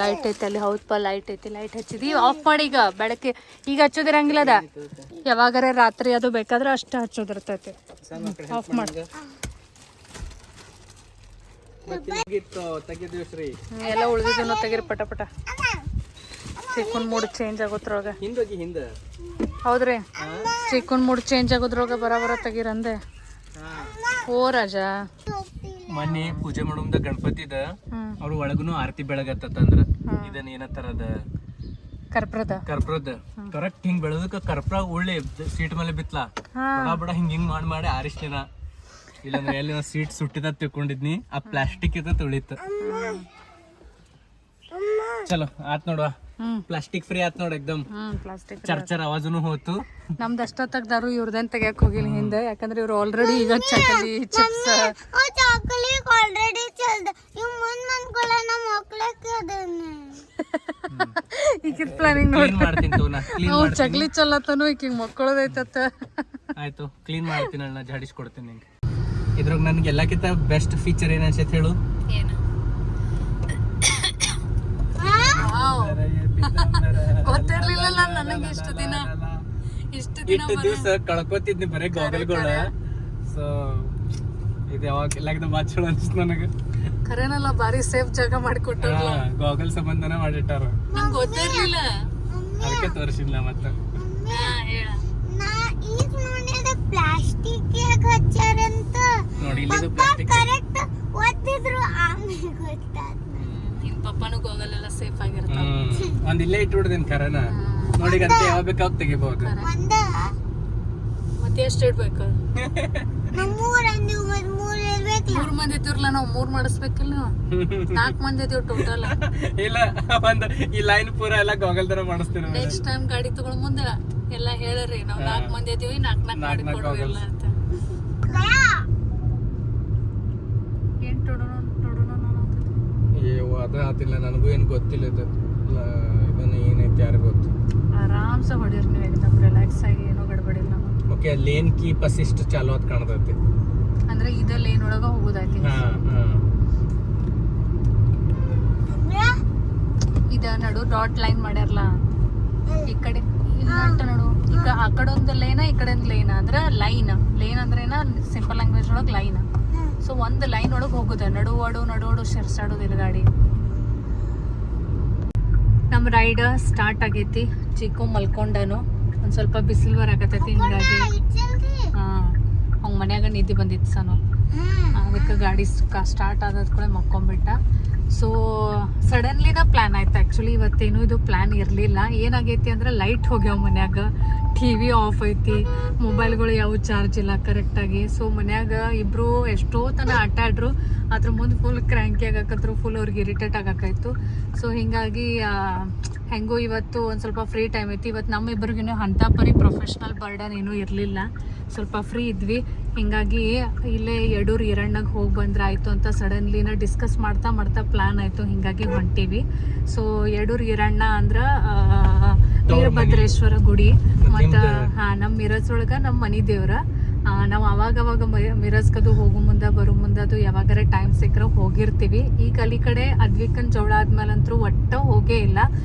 ಲೈಟ್ ಐತೆ ಅಲ್ಲಿ. ಹೌದಪ್ಪ, ಲೈಟ್ ಐತಿ. ಲೈಟ್ ಹಚ್ಚಿದಿ, ಆಫ್ ಮಾಡಿ ಈಗ. ಬೆಳಗ್ಗೆ ಈಗ ಹಚ್ಚೋದಿರಂಗಿಲ್ಲ ಅದ. ಯಾವಾಗಾರ ರಾತ್ರಿ ಅದು ಬೇಕಾದ್ರೆ ಅಷ್ಟೇ ಹಚ್ಚೋದಿರ್ತೈತಿ. ಆಫ್ ಮಾಡಿ. ಎಲ್ಲ ಉಳಿದಿದ್ದು ತೆಗೀರಿ ಪಟ ಪಟ. ಚಿಕ್ಕನ್ ಮೂಡ್ ಚೇಂಜ್ ಆಗೋದ್ರೊಳಗ. ಹೌದ್ರಿ, ಚಿಕ್ಕನ್ ಮೂಡ್ ಚೇಂಜ್ ಆಗೋದ್ರೊಳಗ ಬರ ತೆಗೀರಂದೆ. ಓ ರಾಜ, ಮೊನ್ನೆ ಪೂಜೆ ಮಾಡೋದ ಗಣಪತಿದ ಅವ್ರ ಒಳಗುನು ಆರತಿ ಬೆಳಗತ್ತಂದ್ರ ಇದನ್ನ ಏನತ್ತರದ ಕರ್ಪೂರದ ಕರೆಕ್ಟ್ ಹಿಂಗ್ ಬೆಳದಕ್ಕ ಕರ್ಪೂರ ಒಳ್ಳೆ ಸೀಟ್ ಮೇಲೆ ಬಿತ್ಲಾ ಬಡ ಹಿಂಗ್ ಮಾಡಿ ಆರಿಸ್ಲಿನ. ಇಲ್ಲಾಂದ್ರೆ ಎಲ್ಲಿ ಸೀಟ್ ಸುಟ್ಟಿದ ತಿಳ್ಕೊಂಡಿದ್ನಿ, ಆ ಪ್ಲಾಸ್ಟಿಕ್ ಇದ ತುಳಿತ. ಚಲೋ ಆತ್ ನೋಡುವ, ಪ್ಲಾಸ್ಟಿಕ್ ಫ್ರೀ ಆತ್ ನೋಡ. ಎಕ್ದಮ್ ಪ್ಲಾಸ್ಟಿಕ್ ಚರ್ಚರ್ ಆವಾಜನು ಹೋತು. ನಮ್ದು ಅಷ್ಟ ತೆಗ್ದಾರು ಇವ್ರದೇನ್ ತೆಗಿಯಕ್ ಹೋಗಿಲ್ಲ ಹಿಂದೆ, ಯಾಕಂದ್ರೆ ಇವ್ರು ಆಲ್ರೆಡಿ ಈಗ ಚಕಲಿ ಚಿಪ್ಸ್ ಈಗ ಪ್ಲಾನಿಂಗ್ ನಾವು ಚಕ್ಲಿ ಚಲ್ಲತ್ತನು ಈಗ ಮಕ್ಕಳದೈತತ್ತ. ಆಯ್ತು, ಕ್ಲೀನ್ ಮಾಡ್ತೀನಿ ಅಣ್ಣ, ಜಾಡಿಸ್ಕೊಡ್ತೀನಿ ನಿಂಗೆ. ಇದ್ರಾಗ ನನ್ಗೆ ಎಲ್ಲಕ್ಕಿಂತ ಬೆಸ್ಟ್ ಫೀಚರ್ ಏನ್ ಅನ್ಸೈತೆ ಹೇಳು? ಗೊತ್ತಿರ್ಲಿಲ್ಲ ನನಗೆ ಇಷ್ಟು ದಿವಸ ಕಳ್ಕೊತಿದ್ನಿ ಬರೀ ಗಾಗಲ್ಗಳ. ಸೊ ಇದು ಯಾವಾಗ ಎಲ್ಲಕ್ಕಿಂತ ಬಾತ್ ಚಲೋ ಅನ್ಸುತ್ತೆ ನನಗೆ. ಖರೇನಲ್ಲ, ಬಾರಿ ಸೇಫ್ ಜಾಗ ಮಾಡಿಕೊಟ್ಟ. ಗಾಗಲ್ ಸಂಬಂಧನ ಮಾಡಿಟ್ಟಾರ, ನಂಗೆ ಗೊತ್ತಿರ್ಲಿಲ್ಲ, ಅದಕ್ಕೆ ತೋರಿಸಿಲ್ಲ. ಮತ್ತೆ ನೋಡಿ ಇಲ್ಲಿ ಪ್ಲಾಸ್ಟಿಕ್ ಪಪ್ಪನು ಗೋಗಲ್ ಎಲ್ಲ ಸೇಫ್ ಆಗಿರ್ತಾವ. ಒಂದ್ ಇಲ್ಲೇ ಇಟ್ಬಿಡ್ದೇನ್ ಕರನ ನೋಡಿ, ಅಂತ ಯಾವ ಬೇಕಾಗ ತೆಗಿಬಹುದು. ಮತ್ತೆ ಎಷ್ಟು ಇಡ್ಬೇಕು? 3 ಮಂದಿ ಇರ್ತಿರ್ಲ, ನಾವು 3 ಮಾಡಿಸ್ಬೇಕಿಲ್ಲ. 4 ಮಂದಿ ಇದೀವಿ ಟೋಟಲ್. ಇಲ್ಲ, ಒಂದ್ ಈ ಲೈನ್ ಪೂರ ಎಲ್ಲ ಗಾಗಲ್ ತರ ಮಾಡಿಸ್ತೀನಿ. ನೆಕ್ಸ್ಟ್ ಟೈಮ್ ಗಾಡಿ ತಗೊಳ್ ಮುಂದೆ ಎಲ್ಲ ಹೇಳ್ರಿ, ನಾವ್ 4 ಮಂದಿ ಇದೀವಿ, 4 ಗಾಡಿ ಕೊಡೋಲ್ಲ ಅಂತ. ಏನ್ ಟೊಡೋಣ ಅದ ಆತಿಲ್ಲ, ನನಗೂ ಏನ್ ಗೊತ್ತಿಲ್ಲ. ಇದನ್ನ ಏನೈತಿ ಯಾರು ಗೊತ್ತು. ಆರಾಮ್ಸ ಹೊಡಿರಿ ನೀವು, ಎಕ್ದಮ್ ರಿಲ್ಯಾಕ್ಸ್ ಆಗಿ, ಏನೋ ಗಡ್ಬಡಿಲ್ಲ. ಓಕೆ, ಲೇನ್ ಕೀಪ್ ಅಸಿಸ್ಟ್ ಚಾಲು ಅಂತ ಕಾಣತೈತಿ. ಅಂದ್ರೆ ಇದ ಲೇನ್ ಒಳಗ ಹೋಗೋದೈತಿ. ಇದ ನಡು ಡಾಟ್ ಲೈನ್ ಮಾಡ್ಯಾರಲ್ಲ, ಈ ಕಡೆ ಇಲ್ಲ ನಡು. ಈಗ ಆ ಕಡೆ ಒಂದು ಲೇನ, ಈ ಕಡೆ ಒಂದು ಲೇನ. ಅಂದ್ರ ಲೈನ್ ಅಂದ್ರೆ ಏನ, ಸಿಂಪಲ್ ಲ್ಯಾಂಗ್ವೇಜ್ ಒಳಗ್ ಲೈನ್. ಸೊ ಒಂದ್ ಲೈನ್ ಒಳಗ್ ಹೋಗುದ, ನಡುವಡು ಶಿರ್ಸಾಡೋದಿಲ್ಲ ಗಾಡಿ. ನಮ್ ರೈಡ್ ಸ್ಟಾರ್ಟ್ ಆಗೈತಿ. ಚಿಕ್ಕು ಮಲ್ಕೊಂಡನು, ಒಂದ್ ಸ್ವಲ್ಪ ಬಿಸಿಲು ಬರಾಕತೈತಿ, ಹಿಂಗಾಗಿ ಅವ್ನ ಮನ್ಯಾಗ ನಿದ್ದೆ ಬಂದಿತ್ತು ಸನು. ಅದಕ್ಕೆ ಗಾಡಿ ಸ್ಟಾರ್ಟ್ ಆದದ್ ಕೂಡ ಮಕ್ಕೊಂಬಿಟ್ಟ. ಸೊ ಸಡನ್ಲಿನ ಪ್ಲ್ಯಾನ್ ಆಯ್ತು. ಆ್ಯಕ್ಚುಲಿ ಇವತ್ತೇನು ಇದು ಪ್ಲ್ಯಾನ್ ಇರಲಿಲ್ಲ. ಏನಾಗೈತಿ ಅಂದ್ರೆ ಲೈಟ್ ಹೋಗ್ಯಾವ ಮನ್ಯಾಗ, TV ಆಫ್ ಐತಿ, ಮೊಬೈಲ್ಗಳು ಯಾವ ಚಾರ್ಜ್ ಇಲ್ಲ ಕರೆಕ್ಟಾಗಿ. ಸೊ ಮನ್ಯಾಗ ಇಬ್ಬರು ಎಷ್ಟೋ ತನ ಆಟ ಆಡ್ರು, ಅದ್ರ ಮುಂದೆ ಫುಲ್ ಕ್ರ್ಯಾಂಕಿ ಆಗಾಕತ್ರು, ಫುಲ್ ಅವ್ರಿಗೆ ಇರಿಟೇಟ್ ಆಗಾಕಾಯ್ತು. ಸೊ ಹೀಗಾಗಿ ಹೆಂಗೋ ಇವತ್ತು ಒಂದು ಸ್ವಲ್ಪ ಫ್ರೀ ಟೈಮ್ ಐತಿ. ಇವತ್ತು ನಮ್ಮಿಬ್ಬರಿಗೂ ಅಂಥ ಪರಿ ಪ್ರೊಫೆಷ್ನಲ್ ಬರ್ಡನ್ ಏನೂ ಇರಲಿಲ್ಲ, ಸ್ವಲ್ಪ ಫ್ರೀ ಇದ್ವಿ. ಹೀಗಾಗಿ ಇಲ್ಲೇ ಯಡೂರು ಈರಣ್ಣಗೆ ಹೋಗಿ ಬಂದ್ರೆ ಆಯಿತು ಅಂತ ಸಡನ್ಲಿನ ಡಿಸ್ಕಸ್ ಮಾಡ್ತಾ ಪ್ಲ್ಯಾನ್ ಆಯಿತು. ಹೀಗಾಗಿ ಹೊಂಟೀವಿ. ಸೊ ಯಡೂರು ಈರಣ್ಣ ಅಂದ್ರೆ ವೀರಭದ್ರೇಶ್ವರ ಗುಡಿ. ಮತ್ತು ನಮ್ಮ ಮಿರಜ್ ಒಳಗೆ ನಮ್ಮ ಮನೆ ದೇವ್ರ. ನಾವು ಅವಾಗ ಮಿರಜ್ಕದು ಹೋಗೋ ಮುಂದೆ ಬರೋ ಮುಂದೆ ಅದು ಯಾವಾಗಾರ ಟೈಮ್ ಸಿಕ್ಕರೆ ಹೋಗಿರ್ತೀವಿ. ಈಗ ಅಲ್ಲಿ ಕಡೆ ಅದ್ವಿಕನ್ ಜವಳ ಆದ್ಮೇಲಂತರೂ ಒಟ್ಟ ಹೋಗೇ ಇಲ್ಲ.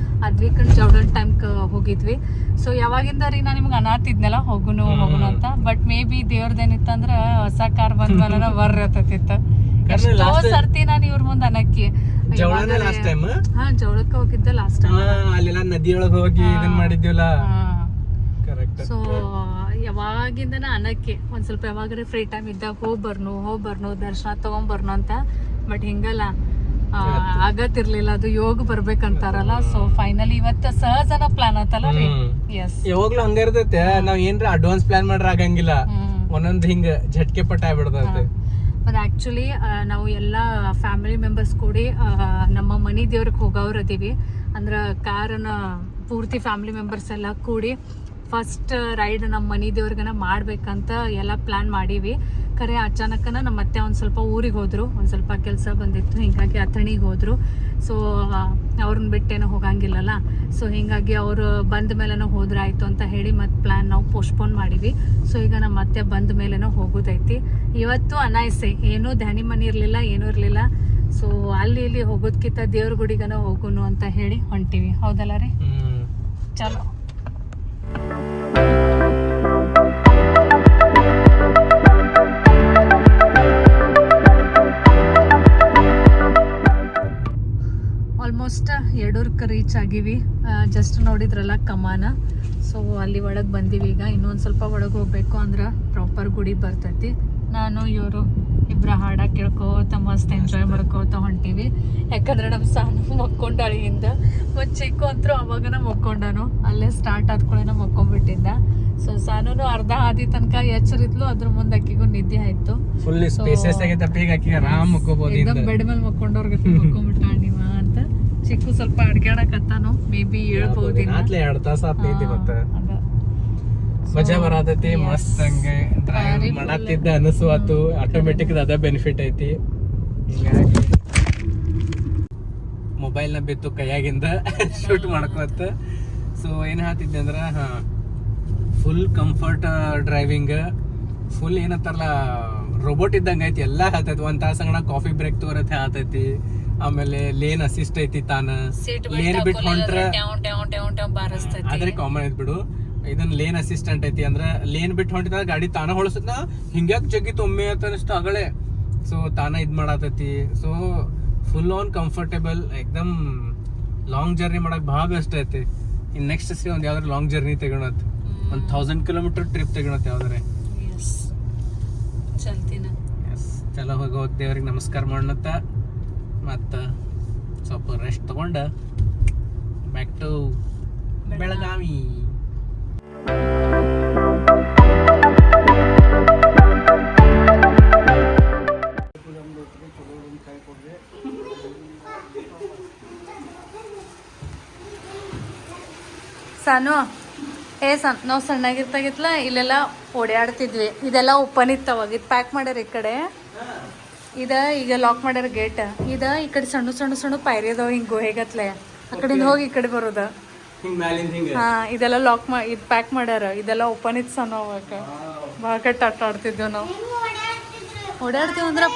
ಅದ್ವಿಕನ್ ಜವಳದ ಟೈಮ್ಗೆ ಹೋಗಿದ್ವಿ. ಸೊ ಯಾವಾಗಿಂದ ರೀ ನಾನು ನಿಮ್ಗೆ ಅನಾತಿದ್ನಲ್ಲ ಹೋಗುನು ಅಂತ. ಬಟ್ ಮೇ ಬಿ ದೇವ್ರದೇನಿತ್ತಂದ್ರೆ ಹೊಸ ಕಾರ್ ಬಂದ್ಮೇಲೆ ಬರ್ರತ್ತಿತ್ತು. ಎಷ್ಟೋ ಸರ್ತಿ ನಾನು ಇವ್ರ ಮುಂದೆ ಅನ್ನಕ್ಕಿ ಜವಳಕ್ಕೆ ಹೋಗಿದ್ದೆ ಲಾಸ್ಟ್ ಟೈಮ್. ಅಲ್ಲೆಲ್ಲ ನದಿಯೊಳಗೆ ಹೋಗಿ ಇದನ್ನ ಮಾಡಿದ್ವಿಲ್ಲ. ಸೊ ಯಾವಾಗಿಂದನ ಅನ್ನಕ್ಕೆ ಒಂದ್ ಸ್ವಲ್ಪ ಯಾವಾಗ್ರೆ ಫ್ರೀ ಟೈಮ್ ಇದ್ದಾಗ ಹೋಗ್ ಬರ್ನು ದರ್ಶನ ತಗೊಂಬರ್ನು ಅಂತ. ಬಟ್ ಹಿಂಗಲ್ಲ, ಆಗತ್ತಿರ್ಲಿಲ್ಲ, ಅದು ಯೋಗ ಬರ್ಬೇಕಂತಾರಲ್ಲ. ಸೊ ಫೈನಲಿ ಇವತ್ತು ಸಹಜನ ಪ್ಲಾನ್ ಆತಲ್ಲ ರೀ. ಎಸ್, ಯಾವಾಗ್ಲೂ ಹಂಗ ಇರ್ತೈತೆ. ನಾವ್ ಏನ್ರ ಅಡ್ವಾನ್ಸ್ ಪ್ಲಾನ್ ಮಾಡ್ರ ಆಗಂಗಿಲ್ಲ, ಒಂದೊಂದ್ ಹಿಂಗ ಝಟ್ಕೆ ಪಟ್ಟ ಆಗ್ಬಿಡ್ತೈತೆ. ಬಟ್ ಆ್ಯಕ್ಚುಲಿ ನಾವು ಎಲ್ಲ ಫ್ಯಾಮಿಲಿ ಮೆಂಬರ್ಸ್ ಕೂಡಿ ನಮ್ಮ ಮನೆ ದೇವ್ರಿಗೆ ಹೋಗೋರು ಅದೀವಿ. ಅಂದ್ರೆ ಕಾರನ್ನ ಪೂರ್ತಿ ಫ್ಯಾಮಿಲಿ ಮೆಂಬರ್ಸ್ ಎಲ್ಲ ಕೂಡಿ ಫಸ್ಟ್ ರೈಡ್ ನಮ್ಮ ಮನೆ ದೇವ್ರಿಗನ ಮಾಡ್ಬೇಕಂತ ಎಲ್ಲ ಪ್ಲ್ಯಾನ್ ಮಾಡೀವಿ. ಖರೆ ಅಚಾನಕನ ನಮ್ಮ ಅತ್ತೆ ಒಂದು ಸ್ವಲ್ಪ ಊರಿಗೆ ಹೋದರು, ಒಂದು ಸ್ವಲ್ಪ ಕೆಲಸ ಬಂದಿತ್ತು, ಹೀಗಾಗಿ ಅಥಣಿಗೆ ಹೋದರು. ಸೊ ಅವ್ರನ್ನ ಬಿಟ್ಟೇನೋ ಹೋಗಂಗಿಲ್ಲಲ್ಲ. ಸೊ ಹೀಗಾಗಿ ಅವರು ಬಂದ ಮೇಲೆನೋ ಹೋದ್ರೆ ಆಯಿತು ಅಂತ ಹೇಳಿ ಮತ್ತೆ ಪ್ಲ್ಯಾನ್ ನಾವು ಪೋಸ್ಟ್ಪೋನ್ ಮಾಡೀವಿ. ಸೊ ಈಗ ನಮ್ಮ ಅತ್ತೆ ಬಂದ ಮೇಲೆನೋ ಹೋಗೋದೈತಿ. ಇವತ್ತು ಅನಾಯಸೆ, ಏನೂ ಧ್ಯಾನಿ ಮನೆ ಇರಲಿಲ್ಲ, ಏನೂ ಇರಲಿಲ್ಲ. ಸೊ ಅಲ್ಲಿ ಇಲ್ಲಿ ಹೋಗೋದ್ಕಿಂತ ದೇವ್ರ ಗುಡಿಗನ ಹೋಗುನು ಅಂತ ಹೇಳಿ ಹೊಂಟಿವಿ. ಹೌದಲ್ಲ ರೀ? ಚಲೋ. ಆಲ್ಮೋಸ್ಟ್ ಯಡೂರ್ಗೆ ರೀಚ್ ಆಗಿವಿ. ಜಸ್ಟ್ ನೋಡಿದ್ರಲ್ಲ ಕಮಾನ. ಸೊ ಅಲ್ಲಿ ಒಳಗೆ ಬಂದೀವಿ. ಈಗ ಇನ್ನೊಂದು ಸ್ವಲ್ಪ ಒಳಗೆ ಹೋಗ್ಬೇಕು ಅಂದ್ರೆ ಪ್ರಾಪರ್ ಗುಡಿ ಬರ್ತೈತಿ. ನಾನು ಇವರು ಇಬ್ಬರ ಹಾಡ ಕೇಳ್ಕೋತ ಮಸ್ತ್ ಎಂಜಾಯ್ ಮಾಡ್ಕೋತ ಹೊಂಟೀವಿ. ಯಾಕಂದ್ರೆ ನಮ್ಮ ಸಾನು ಮಕ್ಕೊಂಡಾಳಿಯಿಂದ ಮತ್ತು ಚಿಕ್ಕು ಅಂತೂ ಅವಾಗನ ಮಕ್ಕೊಂಡನು. ಅಲ್ಲೇ ಸ್ಟಾರ್ಟ್ ಆದ್ಕೊಳ್ಳೇನ ಮಕ್ಕೊಂಡ್ಬಿಟ್ಟಿದ್ದ. ಸೊ ಸಾನು ಅರ್ಧ ಹಾದಿ ತನಕ ಎಚ್ಚರಿದ್ಲು. ಅದ್ರ ಮುಂದೆ ಅಕ್ಕಿಗೂ ನಿದ್ದೆ ಆಯ್ತು. ಫುಲ್ ಸ್ಪೇಸಸ್ ಆಗೈತೆ, ಬೇಗ ಆಕಿ ಆರಾಮ್ ಮಕ್ಕೋಬಹುದು. एकदम ಬೆಡ್ ಮೇಲೆ ಮಕ್ಕೊಂಡವ್ರಿಗೆ ಮಕ್ಕೊಂಡ್ಬಿಟ್ಟ ನೀವ ಅಂತ. ಚಿಕ್ಕು ಸ್ವಲ್ಪ ಅಡ್ಗಾಡಕತ್ತಾನು. ಮೇ ಬಿ ಹೇಳ್ಬೋದು. 2 ತಾಸ ಆತೈತಿ. ಮತ್ತೆ ಮಜಾ ಬರತೈತಿ. ಮಸ್ತ್ ಹಂಗೆ ಡ್ರೈವ್ ಮಾಡತ್ತಿದ್ದ ಅನಸುವಾತು. ಆಟೋಮೆಟಿಕ್ ಅದ ಬೆನಿಫಿಟ್ ಐತಿ. ಹಿಂಗಾಗಿ ಮೊಬೈಲ್ ನ ಬಿತ್ತು ಕೈಯಾಗಿಂದ ಶೂಟ್ ಮಾಡ್ಕೋತ. ಸೊ ಏನ್ ಹೇಳ್ತಿದ್ದೆ ಅಂದ್ರ ಫುಲ್ ಕಂಫರ್ಟ್ ಡ್ರೈವಿಂಗ್. ಫುಲ್ ಏನಂತಾರಲ್ಲ ರೋಬೋಟ್ ಇದ್ದಂಗ ಐತಿ. ಎಲ್ಲಾ ಹೇಳ್ತೈತಿ. 1 ತಾಸಂಗಣ ಕಾಫಿ ಬ್ರೇಕ್ ತಗೋರತ್ತೆ ಹೇಳ್ತೈತಿ. ಆಮೇಲೆ ಲೇನ್ ಅಸಿಸ್ಟ್ ಐತಿ. ತಾನ ಲೇನ್ ಬಿಟ್ಟು ಹೊಂಟ್ರ ಆದ್ರೆ ಕಾಮನ್ ಐತ್ ಬಿಡು. ಇದನ್ನ ಲೇನ್ ಅಸಿಸ್ಟೆಂಟ್ ಐತಿ. ಅಂದ್ರ ಲೇನ್ ಬಿಟ್ಟು ಹೊಂಟಿದ ಗಾಡಿ ತಾನ ಹೊಳಸತ್ನ ಹಿಂಗ್ಯಾಕ್ ಜಗ್ಗಿತ್ ಒಮ್ಮೆ ಅಂತ ಅನಿಸ್ತು ಅಗಳೇ. ಸೊ ತಾನ ಇದ್ ಮಾಡತೈತಿ. So full on comfortable. ಎಕ್ದಮ್ ಲಾಂಗ್ ಜರ್ನಿ ಮಾಡಕ್ ಭಾಳ ಬೆಸ್ಟ್ ಐತಿ. ಇನ್ ನೆಕ್ಸ್ಟ್ ಸರಿ ಒಂದ್ ಯಾವ್ದಾರ ಲಾಂಗ್ ಜರ್ನಿ ತೆಗೋಣತ್. 1000 ಕಿಲೋಮೀಟರ್ ಟ್ರಿಪ್ ತೆಗೋಣತ್ ಯಾವ್ದಾರೆ. ಚಲೋ ಹೋಗೋ ದೇವ್ರಿಗೆ ನಮಸ್ಕಾರ ಮಾಡತ್ತ. ಮತ್ತ ಸ್ವಲ್ಪ ರೆಸ್ಟ್ ತಗೊಂಡ ಬ್ಯಾಕ್ ಟು ಬೆಳಗಾವಿ. ಸಾನು ನಾವು ಸಣ್ಣಾಗಿರ್ತಾಗಿತ್ಲ ಇಲ್ಲೆಲ್ಲ ಓಡಾಡ್ತಿದ್ವಿ. ಇದೆಲ್ಲ ಓಪನ್ ಇತ್ತವಾಗ. ಇದು ಪ್ಯಾಕ್ ಮಾಡ್ಯಾರ ಈ ಕಡೆ. ಈಗ ಲಾಕ್ ಮಾಡ್ಯಾರ ಗೇಟ್. ಈ ಕಡೆ ಸಣ್ಣ ಸಣ್ಣ ಸಣ್ಣ ಪಾಯರಿ ಅದಾವ ಹಿಂಗೆ ಗುಹೆಗತ್ಲೆ. ಆ ಕಡೆಯಿಂದ ಹೋಗಿ ಈ ಕಡೆ ಬರೋದ. ಹಾ ಇದೆಲ್ಲ ಲಾಕ್ ಇದು ಪ್ಯಾಕ್ ಮಾಡ್ಯಾರ. ಇದೆಲ್ಲ ಓಪನ್ ಇತ್ತು ಸಣ್ಣ ಅವಾಗ. ಭಾಳ ಕಟ್ಟ ಆಟ ಆಡ್ತಿದ್ವಿ ನಾವು. ಓಡಾಡ್ತೀವಿ ಅಂದ್ರೆ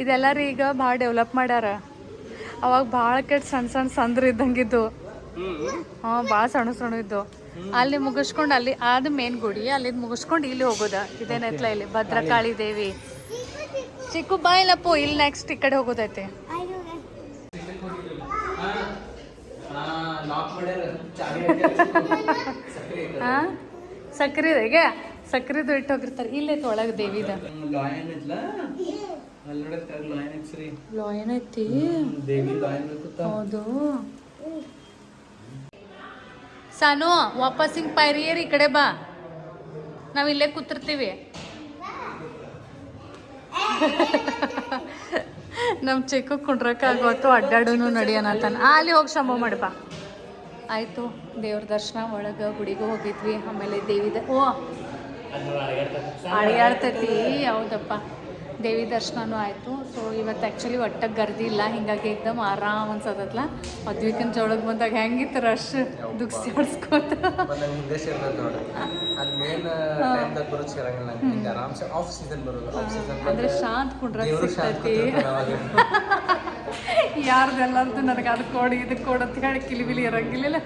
ಇದೆಲ್ಲರೂ ಈಗ ಭಾಳ ಡೆವಲಪ್ ಮಾಡ್ಯಾರ. ಅವಾಗ ಭಾಳ ಕೆಟ್ಟ ಸಣ್ಣ ಸಣ್ಣ ಸಂದ್ರ ಇದ್ದಂಗಿದ್ದು. ಭಾಳ ಸಣ್ಣ ಸಣ್ಣ ಇದ್ದು. ಅಲ್ಲಿ ಮುಗಿಸ್ಕೊಂಡು ಅಲ್ಲಿ ಅದು ಮೇನ್ ಗುಡಿ. ಅಲ್ಲಿಂದ ಮುಗಿಸ್ಕೊಂಡು ಇಲ್ಲಿ ಹೋಗೋದ. ಇದೇನೈತ್ಲ ಇಲ್ಲಿ ಭದ್ರಕಾಳಿ ದೇವಿ. ಚಿಕ್ಕು ಬಾ ಇಲ್ಲಪ್ಪು. ಇಲ್ಲಿ ನೆಕ್ಸ್ಟ್ ಈ ಕಡೆ ಹೋಗೋದೈತೆ. ಸಕ್ರೆ ಈಗ ಸಕ್ರೆದು ಇಟ್ಟು ಹೋಗಿರ್ತಾರೆ. ಇಲ್ಲೈತೆ ಒಳಗೆ ದೇವಿದ. ಲಾಯನ್ ಐತಿ. ಹೌದು. ಸಾನು ವಾಪಸ್ ಹಿಂಗ್ ಪಾಯರಿಯರ್ ಈ ಕಡೆ ಬಾ. ನಾವ್ ಇಲ್ಲೇ ಕೂತಿರ್ತೀವಿ. ನಮ್ ಚಿಕ್ಕ ಕುಂಡ್ರಕ್ಕ ಆಗೋತು. ಅಡ್ಡಾಡೋನು ನಡಿಯನತಾನ. ಅಲ್ಲಿ ಹೋಗಿ ಶಂಭ ಮಾಡಿ ಬಾ. ಆಯ್ತು. ದೇವ್ರ ದರ್ಶನ ಒಳಗೆ ಗುಡಿಗೂ ಹೋಗಿದ್ವಿ. ಆಮೇಲೆ ದೇವಿದ ಅಳಿಯಾಡ್ತೈತಿ. ಹೌದಪ್ಪ. ದೇವಿ ದರ್ಶನನೂ ಆಯಿತು. ಸೊ ಇವತ್ತು ಆ್ಯಕ್ಚುಲಿ ಒಟ್ಟಾಗಿ ಗರ್ದಿ ಇಲ್ಲ. ಹಿಂಗಾಗಿ ಏಕ್ದಮ್ ಆರಾಮ್ ಅನ್ಸತ್ತಲ್ಲ. ಮದ್ವಿಕನ್ ಜೋಳಗೆ ಬಂದಾಗ ಹೆಂಗಿತ್ತು ರಶ್ ದುಗ್ಸಿ ಆಡ್ಸ್ಕೊತ. ಅಂದ್ರೆ ಶಾಂತ ಕುಂಡ್ರ ಸಿಗ್ತೈತಿ. ಯಾರ್ದೆಲ್ಲಂತೂ ನನಗೆ ಅದು ಕೊಡಿ ಇದು ಕೊಡು ಅಂತ ಹೇಳಿ ಕಿಲಿಬಿಲಿ ಇರಂಗಿಲ್ಲ.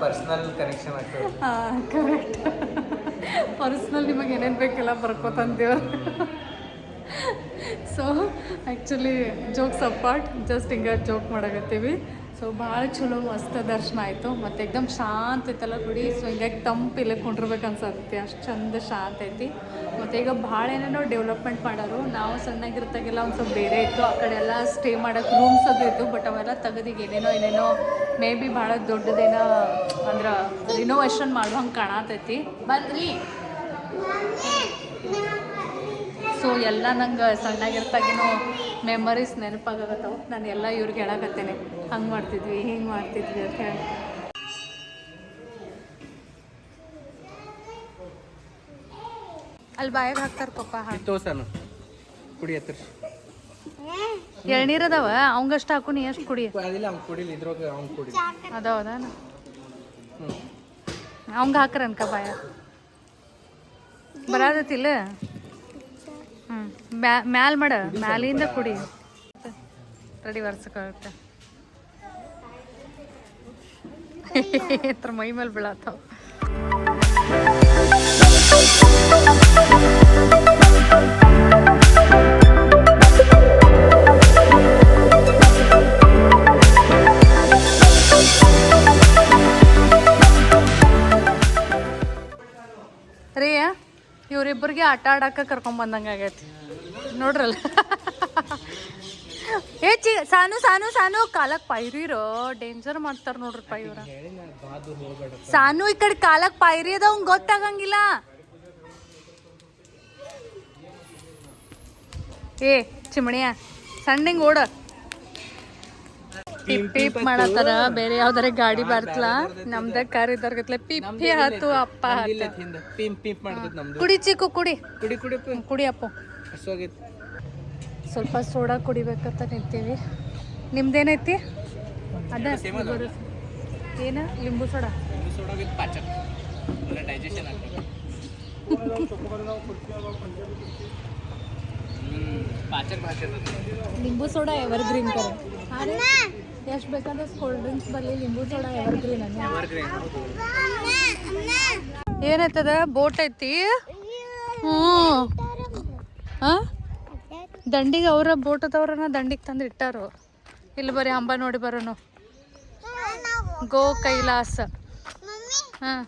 ಪರ್ಸನಲ್ ಕನೆಕ್ಷನ್ ಆಗ್ತದೆ. ಹಾಂ ಕರೆಕ್ಟ್. ಪರ್ಸ್ನಲ್ ನಿಮಗೆ ಏನೇನು ಬೇಕೆಲ್ಲ ಬರ್ಕೋತಂತೀವಿ. So actually jokes apart just ಹಿಂಗೆ ಜೋಕ್ ಮಾಡಕತ್ತೀವಿ. ಸೊ ಭಾಳ ಚಲೋ ಮಸ್ತ್ ದರ್ಶನ ಆಯಿತು. ಮತ್ತು ಏಕ್ದಮ್ ಶಾಂತ ಐತಲ್ಲ ಗುಡಿ. ಸೊ ಹಿಂಗಾಗಿ ತಂಪು ಇಲ್ಲ ಕುಂಡಿರ್ಬೇಕು ಅನ್ಸತ್ತೆ. ಅಷ್ಟು ಚಂದ ಶಾಂತ ಐತಿ. ಮತ್ತು ಈಗ ಭಾಳ ಏನೇನೋ ಡೆವಲಪ್ಮೆಂಟ್ ಮಾಡೋರು. ನಾವು ಸಣ್ಣಾಗಿರ್ತಾಗೆಲ್ಲ ಒಂದು ಸ್ವಲ್ಪ ಬೇರೆ ಇತ್ತು. ಆ ಕಡೆ ಎಲ್ಲ ಸ್ಟೇ ಮಾಡೋಕ್ಕೆ ರೂಮ್ಸ್ ಅದು ಇತ್ತು. ಬಟ್ ಅವೆಲ್ಲ ತೆಗೆದಿಗೆ ಏನೇನೋ ಮೇ ಬಿ ಭಾಳ ದೊಡ್ಡದೇನೋ ಅಂದ್ರೆ ರಿನೋವೇಷನ್ ಮಾಡುವಂಗೆ ಕಾಣತೈತಿ. ಬಂದ್ರಿ. ಸೊ ಎಲ್ಲ ನಂಗೆ ಸಣ್ಣಾಗಿರ್ತಾಗೇನೋ ಮೆಮರೀಸ್ ನೆನಪಾಗತ್ತವು. ನಾನು ಎಲ್ಲ ಇವ್ರಿಗೆ ಹೇಳಕತ್ತೇನೆ ಹಂಗೆ ಮಾಡ್ತಿದ್ವಿ ಹಿಂಗೆ ಮಾಡ್ತಿದ್ವಿ ಅಂತ ಹೇಳಿ. ಅಲ್ಲಿ ಬಾಯಾಗ ಹಾಕ್ತಾರ ಪಪ್ಪ ತೋಸಾನು ಕುಡಿ ಹತ್ರ ಎಳ್ನೀರ್ ಅದಾವ ಅವಂಗಷ್ಟು ಹಾಕು ನೀ ಎಷ್ಟು ಕುಡಿ ಅದಿಲ್ಲ ಅವ್ನು ಕುಡಿಲಿ ಇದ್ರೊಳಗೆ ಅವ್ನು ಕುಡಿ ಅದಾನ ಅವಂಗ ಹಾಕ್ರ ಅನ್ಕ ಬಾಯ ಬರಾದತಿಲ್ಲ ಮ್ಯಾಲ್ ಮಾಡ ಮ್ಯಾಲಿಂದ ಕುಡಿ ರೆಡಿ ವರ್ಷಕ್ಕೆ ಮೈ ಮೇಲೆ ಬೀಳತ್ತಾವ ರೀ ಇವ್ರಿಬ್ಬರಿಗೆ ಆಟ ಆಡಕ್ಕೆ ಕರ್ಕೊಂಬಂದಂಗೆ ಆಗೈತಿ ನೋಡ್ರಲ್ಲ ಏ ಸಾನು ಸಾನು ಸಾನು ಕಾಲಕ್ ಪೈರಿರೋ ಡೇಂಜರ್ ಮಾಡ್ತಾರ ನೋಡ್ರಪ್ಪ ಇವ್ರ ಸಾನು ಈ ಕಡೆ ಕಾಲಕ್ ಪೈರಿ ಅದ ಅವ್ನ್ ಗೊತ್ತಾಗಂಗಿಲ್ಲ ಏ ಚಿಮಣಿಯ ಸಣ್ಣಂಗ್ ಓಡ ಪಿಪ್ ಪಿಪ್ ಮಾಡತ್ತಾರ ಬೇರೆ ಯಾವ್ದಾರ ಗಾಡಿ ಬರ್ತಲ ನಮ್ದ ಕಾರ್ ಇದ್ದಾರ್ಗತ್ಲೆ ಪಿಪ್ಪಿ ಹತ್ತು ಅಪ್ಪ ಕುಡಿ ಚಿಕ್ಕು ಕುಡಿ ಕುಡಿ ಕುಡಿ ಕುಡಿ ಅಪ್ಪ ಸ್ವಲ್ಪ ಸೋಡಾ ಕುಡಿಬೇಕಂತ ನಿಂತೀವಿ ನಿಮ್ದೇನೈತಿ ಅದ ಏನ ಲಿಂಬು ಸೋಡಾ ಲಿಂಬು ಸೋಡಾ ಎವರ್ ಗ್ರೀನ್ ಕರೆ ಎಷ್ಟು ಬೇಕಾದ್ರೆ ಕೋಲ್ಡ್ ಡ್ರಿಂಕ್ಸ್ ಬರಲಿ ಲಿಂಬು ಸೋಡಾ ಎವರ್ ಗ್ರೀನ್ ಏನೈತದ ಬೋಟ್ ಐತಿ ದಂಡಿಗೆ ಅವರ ಬೋಟ್ ಅದವ್ರನ್ನ ದಂಡಿಗೆ ತಂದು ಇಟ್ಟಾರು ಇಲ್ಲಿ ಬರೀ ಹಂಬ ನೋಡಿ ಬರೋನು ಗೋ ಕೈಲಾಸ ಹಾಂ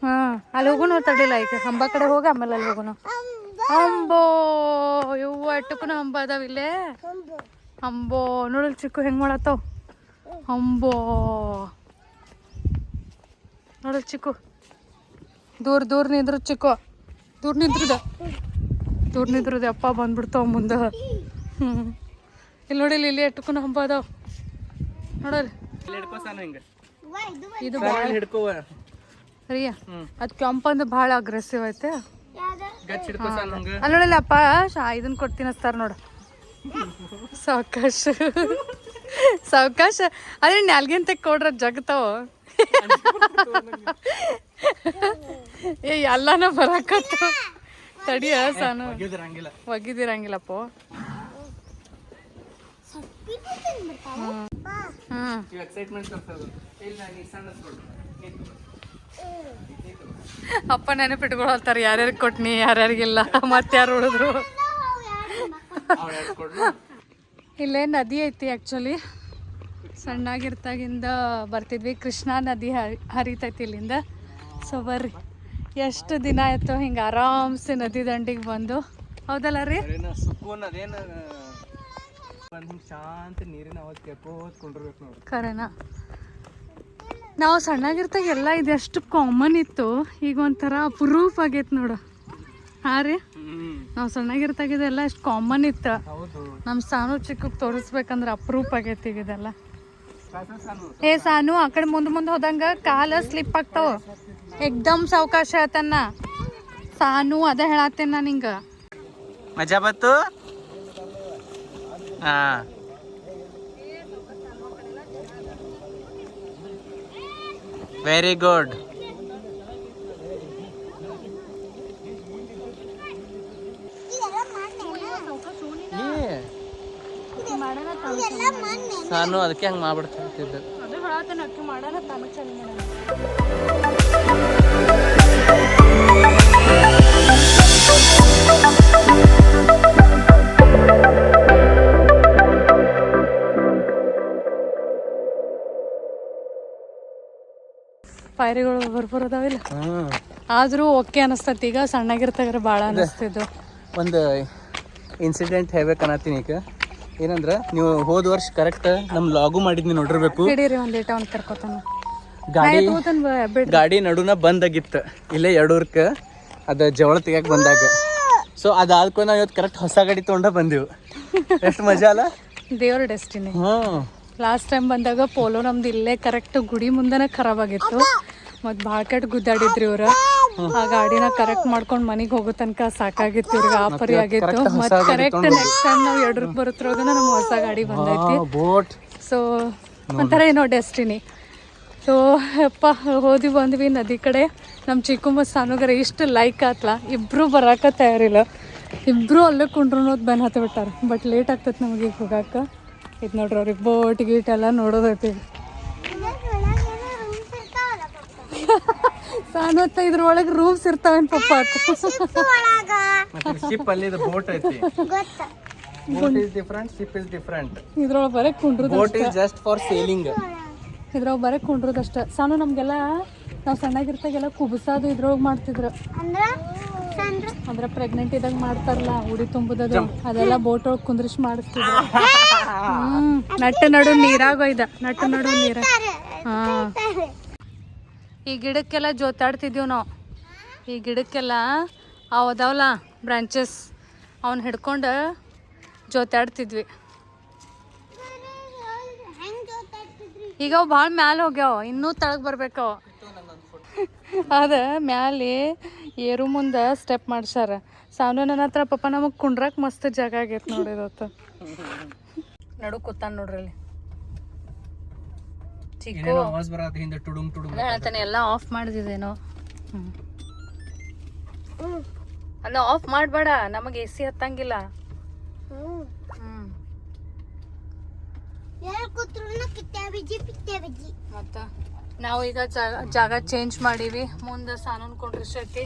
ಹಾಂ ಅಲ್ಲಿ ಹೋಗೋಣ ತಡಿಲ್ಲ ಈಗ ಹಂಬ ಕಡೆ ಹೋಗಿ ಆಮೇಲೆ ಅಲ್ಲಿ ಹೋಗೋಣ ಅಂಬೋ ಇವು ಅಟ್ಟಕ್ಕೂ ಹಂಬ ಅದಾವ ಇಲ್ಲೇ ಅಂಬೋ ನೋಡಲ್ ಚಿಕ್ಕು ಹೆಂಗ್ ಮಾಡತ್ತಾವ ಅಂಬೋ ನೋಡಲ್ ಚಿಕ್ಕು ದೂರ ದೂರ ನಿಂದ್ರು ಚಿಕ್ಕು ದೂರ ನಿಂದ್ರದ ಅಪ್ಪ ಬಂದ್ಬಿಡ್ತಾವ ಮುಂದೆ ಇಲ್ಲಿ ನೋಡಿಲ್ಲ ಇಲ್ಲಿ ಎಟ್ಟಕ್ಕೂ ಹಂಬ ಅದಾವ ನೋಡಲ್ ಇದು ರಿಯಾ ಅದ್ ಕೆಂಪಂದು ಭಾಳ ಅಗ್ರೆಸಿವ್ ಐತೆ ಅಲ್ಲಿ ನೋಡಲ್ಲ ಅಪ್ಪ ಇದನ್ನ ಕೊಡ್ತೀನಿ ಹಚ್ತಾರ ನೋಡ ಸಾವಕಾಶ ಅದೇ ನಾಲ್ಗಿಂತ ಕೊಡ್ರ ಜಗತಾವ ಏ ಎಲ್ಲಾನ ಬರಾಕತ್ತ ತಡಿಯ ಸಾನು ಒಗಿದಿರಂಗಿಲ್ಲಪ್ಪ ಅಪ್ಪ ನೆನಪಿಟ್ಕೊಳ್ತಾರ ಯಾರ್ಯಾರಿಗೆ ಕೊಟ್ನಿ ಯಾರ್ಯಾರಿಗಿಲ್ಲ ಮತ್ತೆ ಯಾರು ಉಳಿದ್ರು ಇಲ್ಲೇ ನದಿ ಐತಿ ಆ್ಯಕ್ಚುಲಿ ಸಣ್ಣಾಗಿರ್ತಾಗಿಂದ ಬರ್ತಿದ್ವಿ ಕೃಷ್ಣಾ ನದಿ ಹರಿತೈತಿ ಇಲ್ಲಿಂದ ಸೊ ಬರ್ರಿ ಎಷ್ಟು ದಿನ ಆಯ್ತು ಹಿಂಗೆ ಆರಾಮ್ಸೆ ನದಿ ದಂಡಿಗೆ ಬಂದು ಹೌದಲ್ಲ ರೀ ಶಾಂತ ನೀರಿನ ಖರೇನಾ ನಾವು ಸಣ್ಣಾಗಿರ್ತಾಗ ಎಲ್ಲ ಇದೆಷ್ಟು ಕಾಮನ್ ಇತ್ತು ಈಗ ಒಂಥರ ಅಪರೂಪ ಆಗೈತೆ ನೋಡು ಹಾಂ ರೀ ನಾವು ಸಣ್ಣಾಗಿರ್ತಾಗಿದೆಲ್ಲ ಎಷ್ಟು ಕಾಮನ್ ಇತ್ತು ನಮ್ಮ ಸಾನು ಚಿಕ್ಕಕ್ಕೆ ತೋರಿಸ್ಬೇಕಂದ್ರೆ ಅಪರೂಪ ಆಗೈತಿ ಈಗ ಇದೆಲ್ಲ ಏ ಸಾನು ಆ ಕಡೆ ಮುಂದೆ ಹೋದಂಗ ಕಾಲ ಸ್ಲಿಪ್ ಆಗ್ತಾವ ಏಕ್ದಮ್ ಸಾವಕಾಶ ಆತನ್ನ ಸಾನು ಅದ ಹೇಳತ್ತೇನೆ ನಾನು ಹಿಂಗ ಮಜಾ ಬತ್ತು ಹಾ ವೆರಿ ಗುಡ್ ನಾನು ಅದಕ್ಕೆ ಹಂಗೆ ಮಾಡ್ಬಿಡ್ತಿದ್ದೆ ಅದು ಹೇಳತ್ತೇನೆ ಅಕ್ಕಿ ಮಾಡೋಣ ತಾನು ಚಂದ ಪೈರಿಗಳು ಬರ್ಬರ್ ಅದಾವಿಲ್ಲ ಆದ್ರೂ ಓಕೆ ಅನಿಸ್ತತಿ ಈಗ ಸಣ್ಣಗಿರ್ತಾಗ್ರೆ ಭಾಳ ಅನಿಸ್ತಿದ್ದು ಒಂದು ಇನ್ಸಿಡೆಂಟ್ ಹೇಳ್ಬೇಕನ್ನತ್ತೀನಿ ಈಗ ಏನಂದ್ರೆ ನೀವು ಹೋದ ವರ್ಷ ಕರೆಕ್ಟ್ ನಮ್ಮ ಲಾಗು ಮಾಡಿದ್ನಿ ನೋಡಿರ್ಬೇಕು ಹಿಡೀರಿ ಒಂದೇಟ ಒಂದು ಕರ್ಕೋತಾನ ಗಾಡಿ ನಡುನ ಬಂದಾಗಿತ್ತು ಇಲ್ಲೇ ಎರಡೂರ್ಕ ಅದು ಜವಳ ತೆಗಿಯಕ್ಕೆ ಬಂದಾಗ ಸೊ ಅದಾದ್ಕೊಂಡು ನಾವು ಇವತ್ತು ಕರೆಕ್ಟ್ ಹೊಸ ಗಾಡಿ ತೊಗೊಂಡ ಬಂದೆವು ಎಷ್ಟು ಮಜಾ ಅಲ್ಲ ದೇವ್ರ ಡೆಸ್ಟಿನಿ ಲಾಸ್ಟ್ ಟೈಮ್ ಬಂದಾಗ ಪೋಲೋ ನಮ್ದು ಇಲ್ಲೇ ಕರೆಕ್ಟ್ ಗುಡಿ ಮುಂದೆನೇ ಖರಾಬ್ ಆಗಿತ್ತು ಮತ್ತು ಭಾಳ ಕೆಟ್ಟ ಗುದ್ದಾಡಿದ್ರಿ ಇವ್ರು ಆ ಗಾಡಿನ ಕರೆಕ್ಟ್ ಮಾಡ್ಕೊಂಡು ಮನೆಗೆ ಹೋಗೋ ತನಕ ಸಾಕಾಗಿತ್ತು, ಇವ್ರಿಗೆ ಆಪರಿ ಆಗಿತ್ತು. ಮತ್ತೆ ಕರೆಕ್ಟ್ ನೆಕ್ಸ್ಟ್ ಟೈಮ್ ನಾವು 2 ಬರುತ್ತಿರೋಗ ನಮ್ಗೆ ಹೊಸ ಗಾಡಿ ಬಂದೈತಿ. ಬೋಟ್ ಸೊ ಒಂಥರ ಏನೋ ಡೆಸ್ಟಿನಿ. ಸೊ ಅಪ್ಪ ಬಂದ್ವಿ ನದಿ ಕಡೆ. ನಮ್ಮ ಚಿಕ್ಕು ಮತ್ತು ಸಾನುಗರ ಇಷ್ಟು ಲೈಕ್ ಆತ್ಲ, ಇಬ್ಬರು ಬರಾಕ ತಯಾರಿಲ್ಲ, ಇಬ್ಬರು ಅಲ್ಲೇ ಕುಂಡ್ರು ಅನ್ನೋದು ಬೆನ್ ಹತ್ತಿ ಬಿಟ್ಟಾರ. ಬಟ್ ಲೇಟ್ ಆಗ್ತೈತೆ ನಮಗೆ ಈಗ ಹೋಗಾಕ. ಇದು ನೋಡ್ರಿ ಅವ್ರಿಗೆ ಬೋಟ್ ಗೀಟ್ ಎಲ್ಲ ನೋಡೋದೈತಿ. ಸಾನು ಹೊತ್ತ ಇದ್ರೊಳಗೆ ರೂಮ್ಸ್ ಇರ್ತಾವೇನು ಪಪ್ಪ ಶಿಪ್ ಅಲ್ಲಿ ಬೋಟ್ ಐತಿ. Boat is different, ship is different. ಇದ್ರೊಳಗೆ ಬರೀ ಕುಂಡ್ರದು, boat is just for sailing. ಇದ್ರೊಳಗೆ ಬರೀ ಕುಂಡ್ರದಷ್ಟ. ಸಾನು ನಮಗೆಲ್ಲ ನಾವು ಸಣ್ಣಾಗಿರ್ತಾಗೆಲ್ಲ ಕುಬಸಾದು ಇದ್ರೊಳಗೆ ಮಾಡ್ತಿದ್ರು. ಅಂದ್ರೆ ಪ್ರೆಗ್ನೆಂಟ್ ಇದ್ದಾಗ ಮಾಡ್ತಾರಲ್ಲ ಉಡಿ ತುಂಬುದದು, ಅದೆಲ್ಲ ಬೋಟ್ ಒಳಗೆ ಕುಂದ್ರಿಸಿ ಮಾಡಿಸ್ತಿದ್ರು. ನಟ್ಟು ನಡು ನೀರಾಗ ಒಯ್ದ, ನಟ್ಟು ನಡು ನೀರಾಗ. ಹಾಂ, ಈ ಗಿಡಕ್ಕೆಲ್ಲ ಜೋತಾಡ್ತಿದ್ದೀವಿ ನಾವು. ಈ ಗಿಡಕ್ಕೆಲ್ಲ ಅವು ಅದಾವಲ್ಲ ಬ್ರಾಂಚಸ್, ಅವನ್ನ ಹಿಡ್ಕೊಂಡು ಜೋತಾಡ್ತಿದ್ವಿ. ಈಗ ಅವು ಭಾಳ ಮ್ಯಾಲೆ ಹೋಗ್ಯಾವ, ಇನ್ನೂ ತಳಗೆ ಬರ್ಬೇಕವು. ಅದ ಮ್ಯಾಲೆ ಏರು ಮುಂದೆ ಸ್ಟೆಪ್ ಮಾಡ್ಸಾರ. ಸಾನು ನನ್ನ ಹತ್ರ ಪಪ್ಪ ನಮಗೆ ಕುಂಡ್ರಕ್ಕೆ ಮಸ್ತ್ ಜಾಗ ಆಗೈತೆ ನೋಡಿದತ್ತು. ನಡು ಕೂತಾನ ನೋಡ್ರಿ ಅಲ್ಲಿ ಚಿಕ್ಕು. ಹೇಳ್ತಾನೆ ಎಲ್ಲ ಆಫ್ ಮಾಡಿದೇನೋ. ಅಲ್ಲ ಆಫ್ ಮಾಡಬೇಡ, ನಮಗೆ AC ಹತ್ತಂಗಿಲ್ಲ. ಮತ್ತ ನಾವು ಈಗ ಜಾಗ ಚೇಂಜ್ ಮಾಡೀವಿ. ಮುಂದೆ ಸಾನನ್ ಕೊಂಡ್ರಿಸೈತಿ.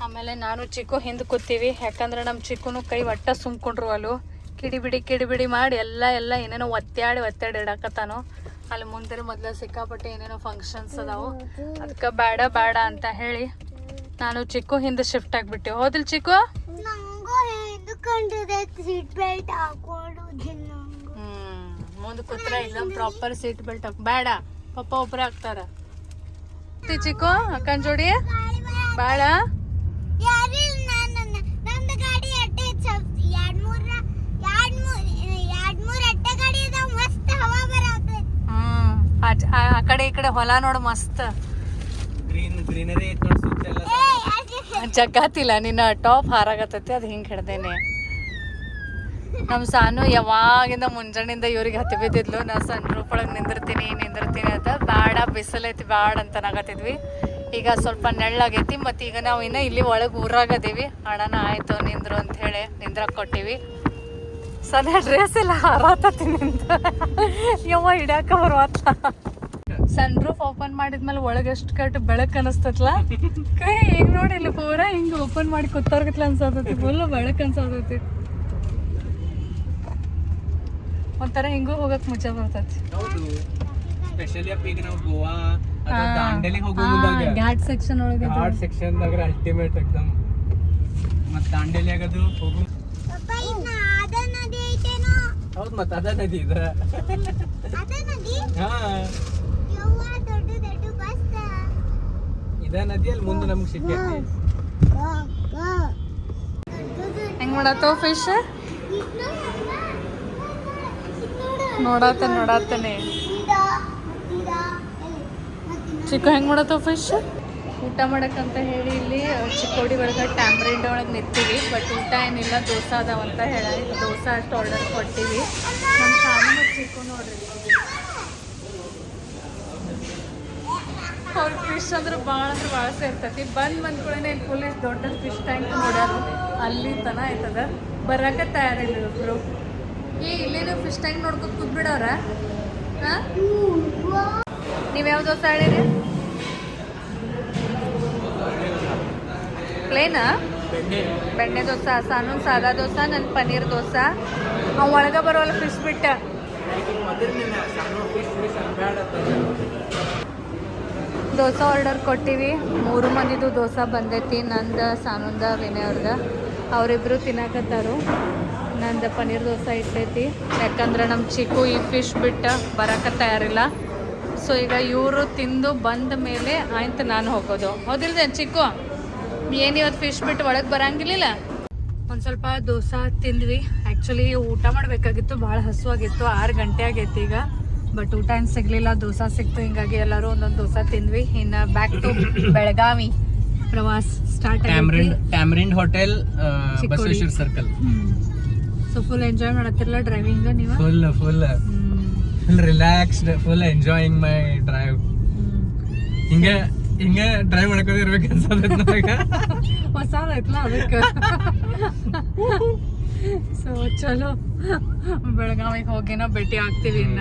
ಆಮೇಲೆ ನಾನು ಚಿಕ್ಕು ಹಿಂದೆ ಕೂತೀವಿ. ಯಾಕಂದ್ರೆ ನಮ್ಮ ಚಿಕ್ಕುನು ಕೈ ಒಟ್ಟ ಸುಮ್ಕೊಂಡ್ರು ಅಲ್ಲು ಕಿಡಿಬಿಡಿ ಮಾಡಿ ಎಲ್ಲ ಏನೇನೋ ಒತ್ತಾಡಿ ಇಡಾಕತ್ತಾನು. ಅಲ್ಲಿ ಮುಂದೆ ಮೊದಲ ಸಿಕ್ಕಾಪಟ್ಟೆ ಏನೇನೋ ಫಂಕ್ಷನ್ಸ್ ಅದಾವು. ಅದಕ್ಕೆ ಬೇಡ ಅಂತ ಹೇಳಿ ನಾನು ಚಿಕ್ಕು ಹಿಂದೆ ಶಿಫ್ಟ್ ಆಗಿಬಿಟ್ಟೆ. ಹೋದಿಲ್ ಚಿಕ್ಕು? ಮುಂದೆ ಕೂತ್ರೆ ಎಕ್ದಮ್ ಪ್ರಾಪರ್ ಸೀಟ್ ಬೆಲ್ಟ್ ಹಾಕ್. ಬೇಡ, ಪಪ್ಪ ಒಬ್ಬರೇ ಹಾಕ್ತಾರ. ಚಿಕ್ಕು ಅಕ್ಕನ ಜೋಡಿ ಬೇಡ. ಆ ಕಡೆ ಈ ಕಡೆ ಹೊಲ ನೋಡು ಮಸ್ತ್ ಗ್ರೀನರಿ ಜಗ್ಗಾತಿಲ್ಲ. ನಿನ್ನ ಟಾಪ್ ಹಾರಾಗತ್ತೈತಿ, ಅದು ಹಿಂಗೆ ಹಿಡ್ದೇನೆ. ನಮ್ಮ ಸಾನು ಯಾವಾಗಿಂದ ಮುಂಜಾನಿಂದ ಇವ್ರಿಗೆ ಹತ್ತಿ ಬಿದ್ದಿದ್ಲು, ನಾ ಸಣ್ಣ ರೂಪೊಳಗೆ ನಿಂದಿರ್ತೀನಿ ಅಂತ. ಬೇಡ ಬಿಸಿಲೈತಿ ಬೇಡ ಅಂತ ನಾಗತ್ತಿದ್ವಿ. ಈಗ ಸ್ವಲ್ಪ ನೆಳ್ಳಾಗೈತಿ. ಮತ್ತು ಈಗ ನಾವು ಇನ್ನು ಇಲ್ಲಿ ಒಳಗೆ ಊರಾಗದೀವಿ. ಅಣ್ಣನ ಆಯಿತು ನಿಂದ್ರು ಅಂತ ಹೇಳಿ ನಿಂದ್ರಕ್ಕೆ ಕೊಟ್ಟಿವಿ. ಸಣ್ಣ ಡ್ರೆಸ್ ಎಲ್ಲ ಹಾರಾತತಿ ನಿಂತ ಯವ್ವ ಹಿಡ್ಯಾಕ ಬರುವತ್ತ. ಸನ್ ರೂಫ್ ಓಪನ್ ಮಾಡಿದ್ಮೇಲೆ ಒಳಗೆ ಎಷ್ಟು ಕಟ್ಟು ಬೆಳಕು ಅನಿಸ್ತತ್ಲ. ಕೈ ಹಿಂಗೆ ನೋಡಿ ಇಲ್ಲಿ ಪೂರಾ ಹಿಂಗೆ ಓಪನ್ ಮಾಡಿ ಕೂತವ್ರಗತ್ಲ ಅನ್ಸತೈತಿ. ಫುಲ್ ಬೆಳಕು ಅನ್ಸತೈತಿ. ಒಂಥರ ಹಿಂಗೂ ಹೋಗಕ್ ಮುಚ್ಚ ಬರ್ತೈತಿ. ಘಾಟ್ ಸೆಕ್ಷನ್ ಒಳಗೆ ಅಲ್ಟಿಮೇಟ್ ಎಕ್ದಮ್. ಮತ್ತೆ ದಾಂಡೇಲಿ ಆಗದು ಹೋಗು. ಹೌದು, ಮತ್ತೆ ಅದ ನದಿ ಇದ್ರ. ಇದ ನದಿಯಲ್ಲಿ ಮುಂದೆ ನಮ್ಗೆ ಸಿಕ್ಕೈತಿ. ಹೆಂಗ್ ಮಾಡತ್ತವ ಫಿಶ್? ನೋಡಾತನೆ ಚಿಕ್ಕ ಹೆಂಗ್ ಮಾಡತ್ತವ ಫಿಶ್. ಊಟ ಮಾಡಕ್ಕಂತ ಹೇಳಿ ಇಲ್ಲಿ ಚಿಕ್ಕೋಡಿ ಒಳಗೆ ಟ್ಯಾಮ್ರಿಂಡ್ ಒಳಗೆ ನಿಂತೀವಿ. ಬಟ್ ಊಟ ಏನಿಲ್ಲ, ದೋಸೆ ಅದಾವಂತ ಹೇಳಿ ದೋಸೆ ಅಷ್ಟು ಆರ್ಡರ್ ಕೊಟ್ಟಿವಿ. ನಮ್ಮ ಸಾನು ಮತ್ತು ಚಿಕ್ಕು ನೋಡ್ರಿ, ಅವ್ರ ಫಿಶ್ ಅಂದ್ರೆ ಭಾಳ ಸೇರ್ತೈತಿ. ಬಂದ್ ಕೂಡ ಫುಲ್ ದೊಡ್ಡ ಫಿಶ್ ಟ್ಯಾಂಕ್ ನೋಡ್ಯಾರು, ಅಲ್ಲಿ ತನ ಆಯ್ತದ. ಬರಕ್ಕೆ ತಯಾರಿಲ್ಲ ಇಬ್ರು. ಇಲ್ಲೇನು ಫಿಶ್ ಟ್ಯಾಂಕ್ ನೋಡ್ಕೊಂಡು ಕೂತ್ಬಿಡವ್ರ. ಹಾಂ, ನೀವು ಯಾವ ದೋಸೆ ಹೇಳಿರಿ? ಪ್ಲೇನಾ? ಬೆಣ್ಣೆ ದೋಸೆ. ಸಾನು ಸಾದಾ ದೋಸೆ, ನನ್ನ ಪನ್ನೀರ್ ದೋಸೆ. ಅವು ಒಳಗೆ ಬರೋಲ್ಲ ಫಿಶ್ ಬಿಟ್ಟ. ದೋಸೆ ಆರ್ಡರ್ ಕೊಟ್ಟಿವಿ. 3 ಮಂದಿದು ದೋಸೆ ಬಂದೈತಿ. ನಂದು, ಸಾನುಂದ, ವಿನಯ್ ಅವ್ರದ. ಅವರಿಬ್ಬರು ತಿನ್ನಕತ್ತಾರು. ನಂದು ಪನ್ನೀರ್ ದೋಸೆ ಇಟ್ಟೈತಿ. ಯಾಕಂದ್ರೆ ನಮ್ಮ ಚಿಕ್ಕು ಈ ಫಿಶ್ ಬಿಟ್ಟು ಬರೋಕೆ ತಯಾರಿಲ್ಲ. ಸೊ ಈಗ ಇವರು ತಿಂದು ಬಂದ ಮೇಲೆ ಆಯ್ತು ನಾನು ಹೋಗೋದು. ಹೌದಿಲ್ದೆ ಚಿಕ್ಕು? ಏನು ಇವತ್ತು ಫಿಶ್ ಬಿಟ್ಟು ಒಳಗೆ ಬರಂಗಿಲ್ಲ. ಒಂದು ಸ್ವಲ್ಪ ದೋಸೆ ತಿಂದ್ವಿ. ಆ್ಯಕ್ಚುಲಿ ಊಟ ಮಾಡಬೇಕಾಗಿತ್ತು, ಭಾಳ ಹಸುವಾಗಿತ್ತು. 6 ಗಂಟೆ ಆಗೈತಿ ಈಗ. ಬಟ್ ಊಟ ಏನು ಸಿಗಲಿಲ್ಲ, ದೋಸೆ ಸಿಕ್ತು. ಹಿಂಗಾಗಿ ಎಲ್ಲರೂ ಒಂದೊಂದು ದೋಸೆ ತಿಂದ್ವಿ. ಇನ್ನು ಬ್ಯಾಕ್ ಟು ಬೆಳಗಾವಿ. ಪ್ರವಾಸ start tamarind hotel Basaveshwara circle. So full enjoy ಮಾಡತ್ತಿರಲ್ಲ ಡ್ರೈವಿಂಗ್ ನೀವು? Full relaxed, full enjoying my drive. ಹಿಂಗೆ ಡ್ರೈವ್ ಮಾಡ್ಕೊಂಡಿರ್ಬೇಕು ಅನ್ಸೋದೈತೆ ನನಗೆ. ಹೊಸದೈತ್ಲ ಅದಕ್ಕೆ. ಸೊ ಚಲೋ, ಬೆಳಗಾವಿಗೆ ಹೋಗಿನ ಭೇಟಿ ಆಗ್ತೀವಿ ಇನ್ನ.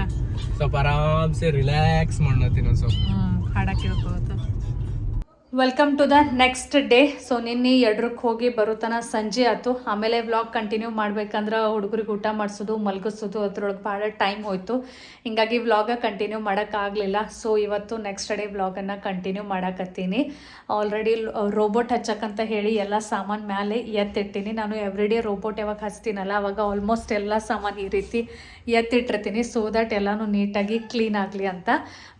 ಸ್ವಲ್ಪ ಆರಾಮ್ಸೆ ರಿಲ್ಯಾಕ್ಸ್ ಮಾಡ್ತೀನಿ ಒಂದು ಸ್ವಲ್ಪ. ಹಾಡ ಕೇಳ್ಕೋತ. Welcome to the next day. So ನಿನ್ನೆ 2ಕ್ಕೆ ಹೋಗಿ ಬರುತ್ತಾನ ಸಂಜೆ ಆಯ್ತು. ಆಮೇಲೆ ವ್ಲಾಗ್ ಕಂಟಿನ್ಯೂ ಮಾಡ್ಬೇಕಂದ್ರೆ ಹುಡುಗರಿಗೆ ಊಟ ಮಾಡಿಸೋದು ಮಲಗಿಸೋದು ಅದ್ರೊಳಗೆ ಭಾಳ ಟೈಮ್ ಹೋಯ್ತು. ಹಿಂಗಾಗಿ ವ್ಲಾಗ ಕಂಟಿನ್ಯೂ ಮಾಡೋಕ್ಕಾಗಲಿಲ್ಲ. ಸೊ ಇವತ್ತು ನೆಕ್ಸ್ಟ್ ಡೇ ವ್ಲಾಗನ್ನು ಕಂಟಿನ್ಯೂ ಮಾಡಕತ್ತೀನಿ. ಆಲ್ರೆಡಿ ರೋಬೋಟ್ ಹಚ್ಚಕ್ಕಂತ ಹೇಳಿ ಎಲ್ಲ ಸಾಮಾನು ಮೇಲೆ ಎತ್ತಿಟ್ಟಿನಿ. ನಾನು ಎವ್ರಿಡೇ ರೋಬೋಟ್ ಯಾವಾಗ ಹಚ್ತೀನಲ್ಲ ಅವಾಗ ಆಲ್ಮೋಸ್ಟ್ ಎಲ್ಲ ಸಾಮಾನು ಈ ರೀತಿ ಎತ್ತಿಟ್ಟಿರ್ತೀನಿ, ಸೊ ದಟ್ ಎಲ್ಲನೂ ನೀಟಾಗಿ ಕ್ಲೀನ್ ಆಗಲಿ ಅಂತ.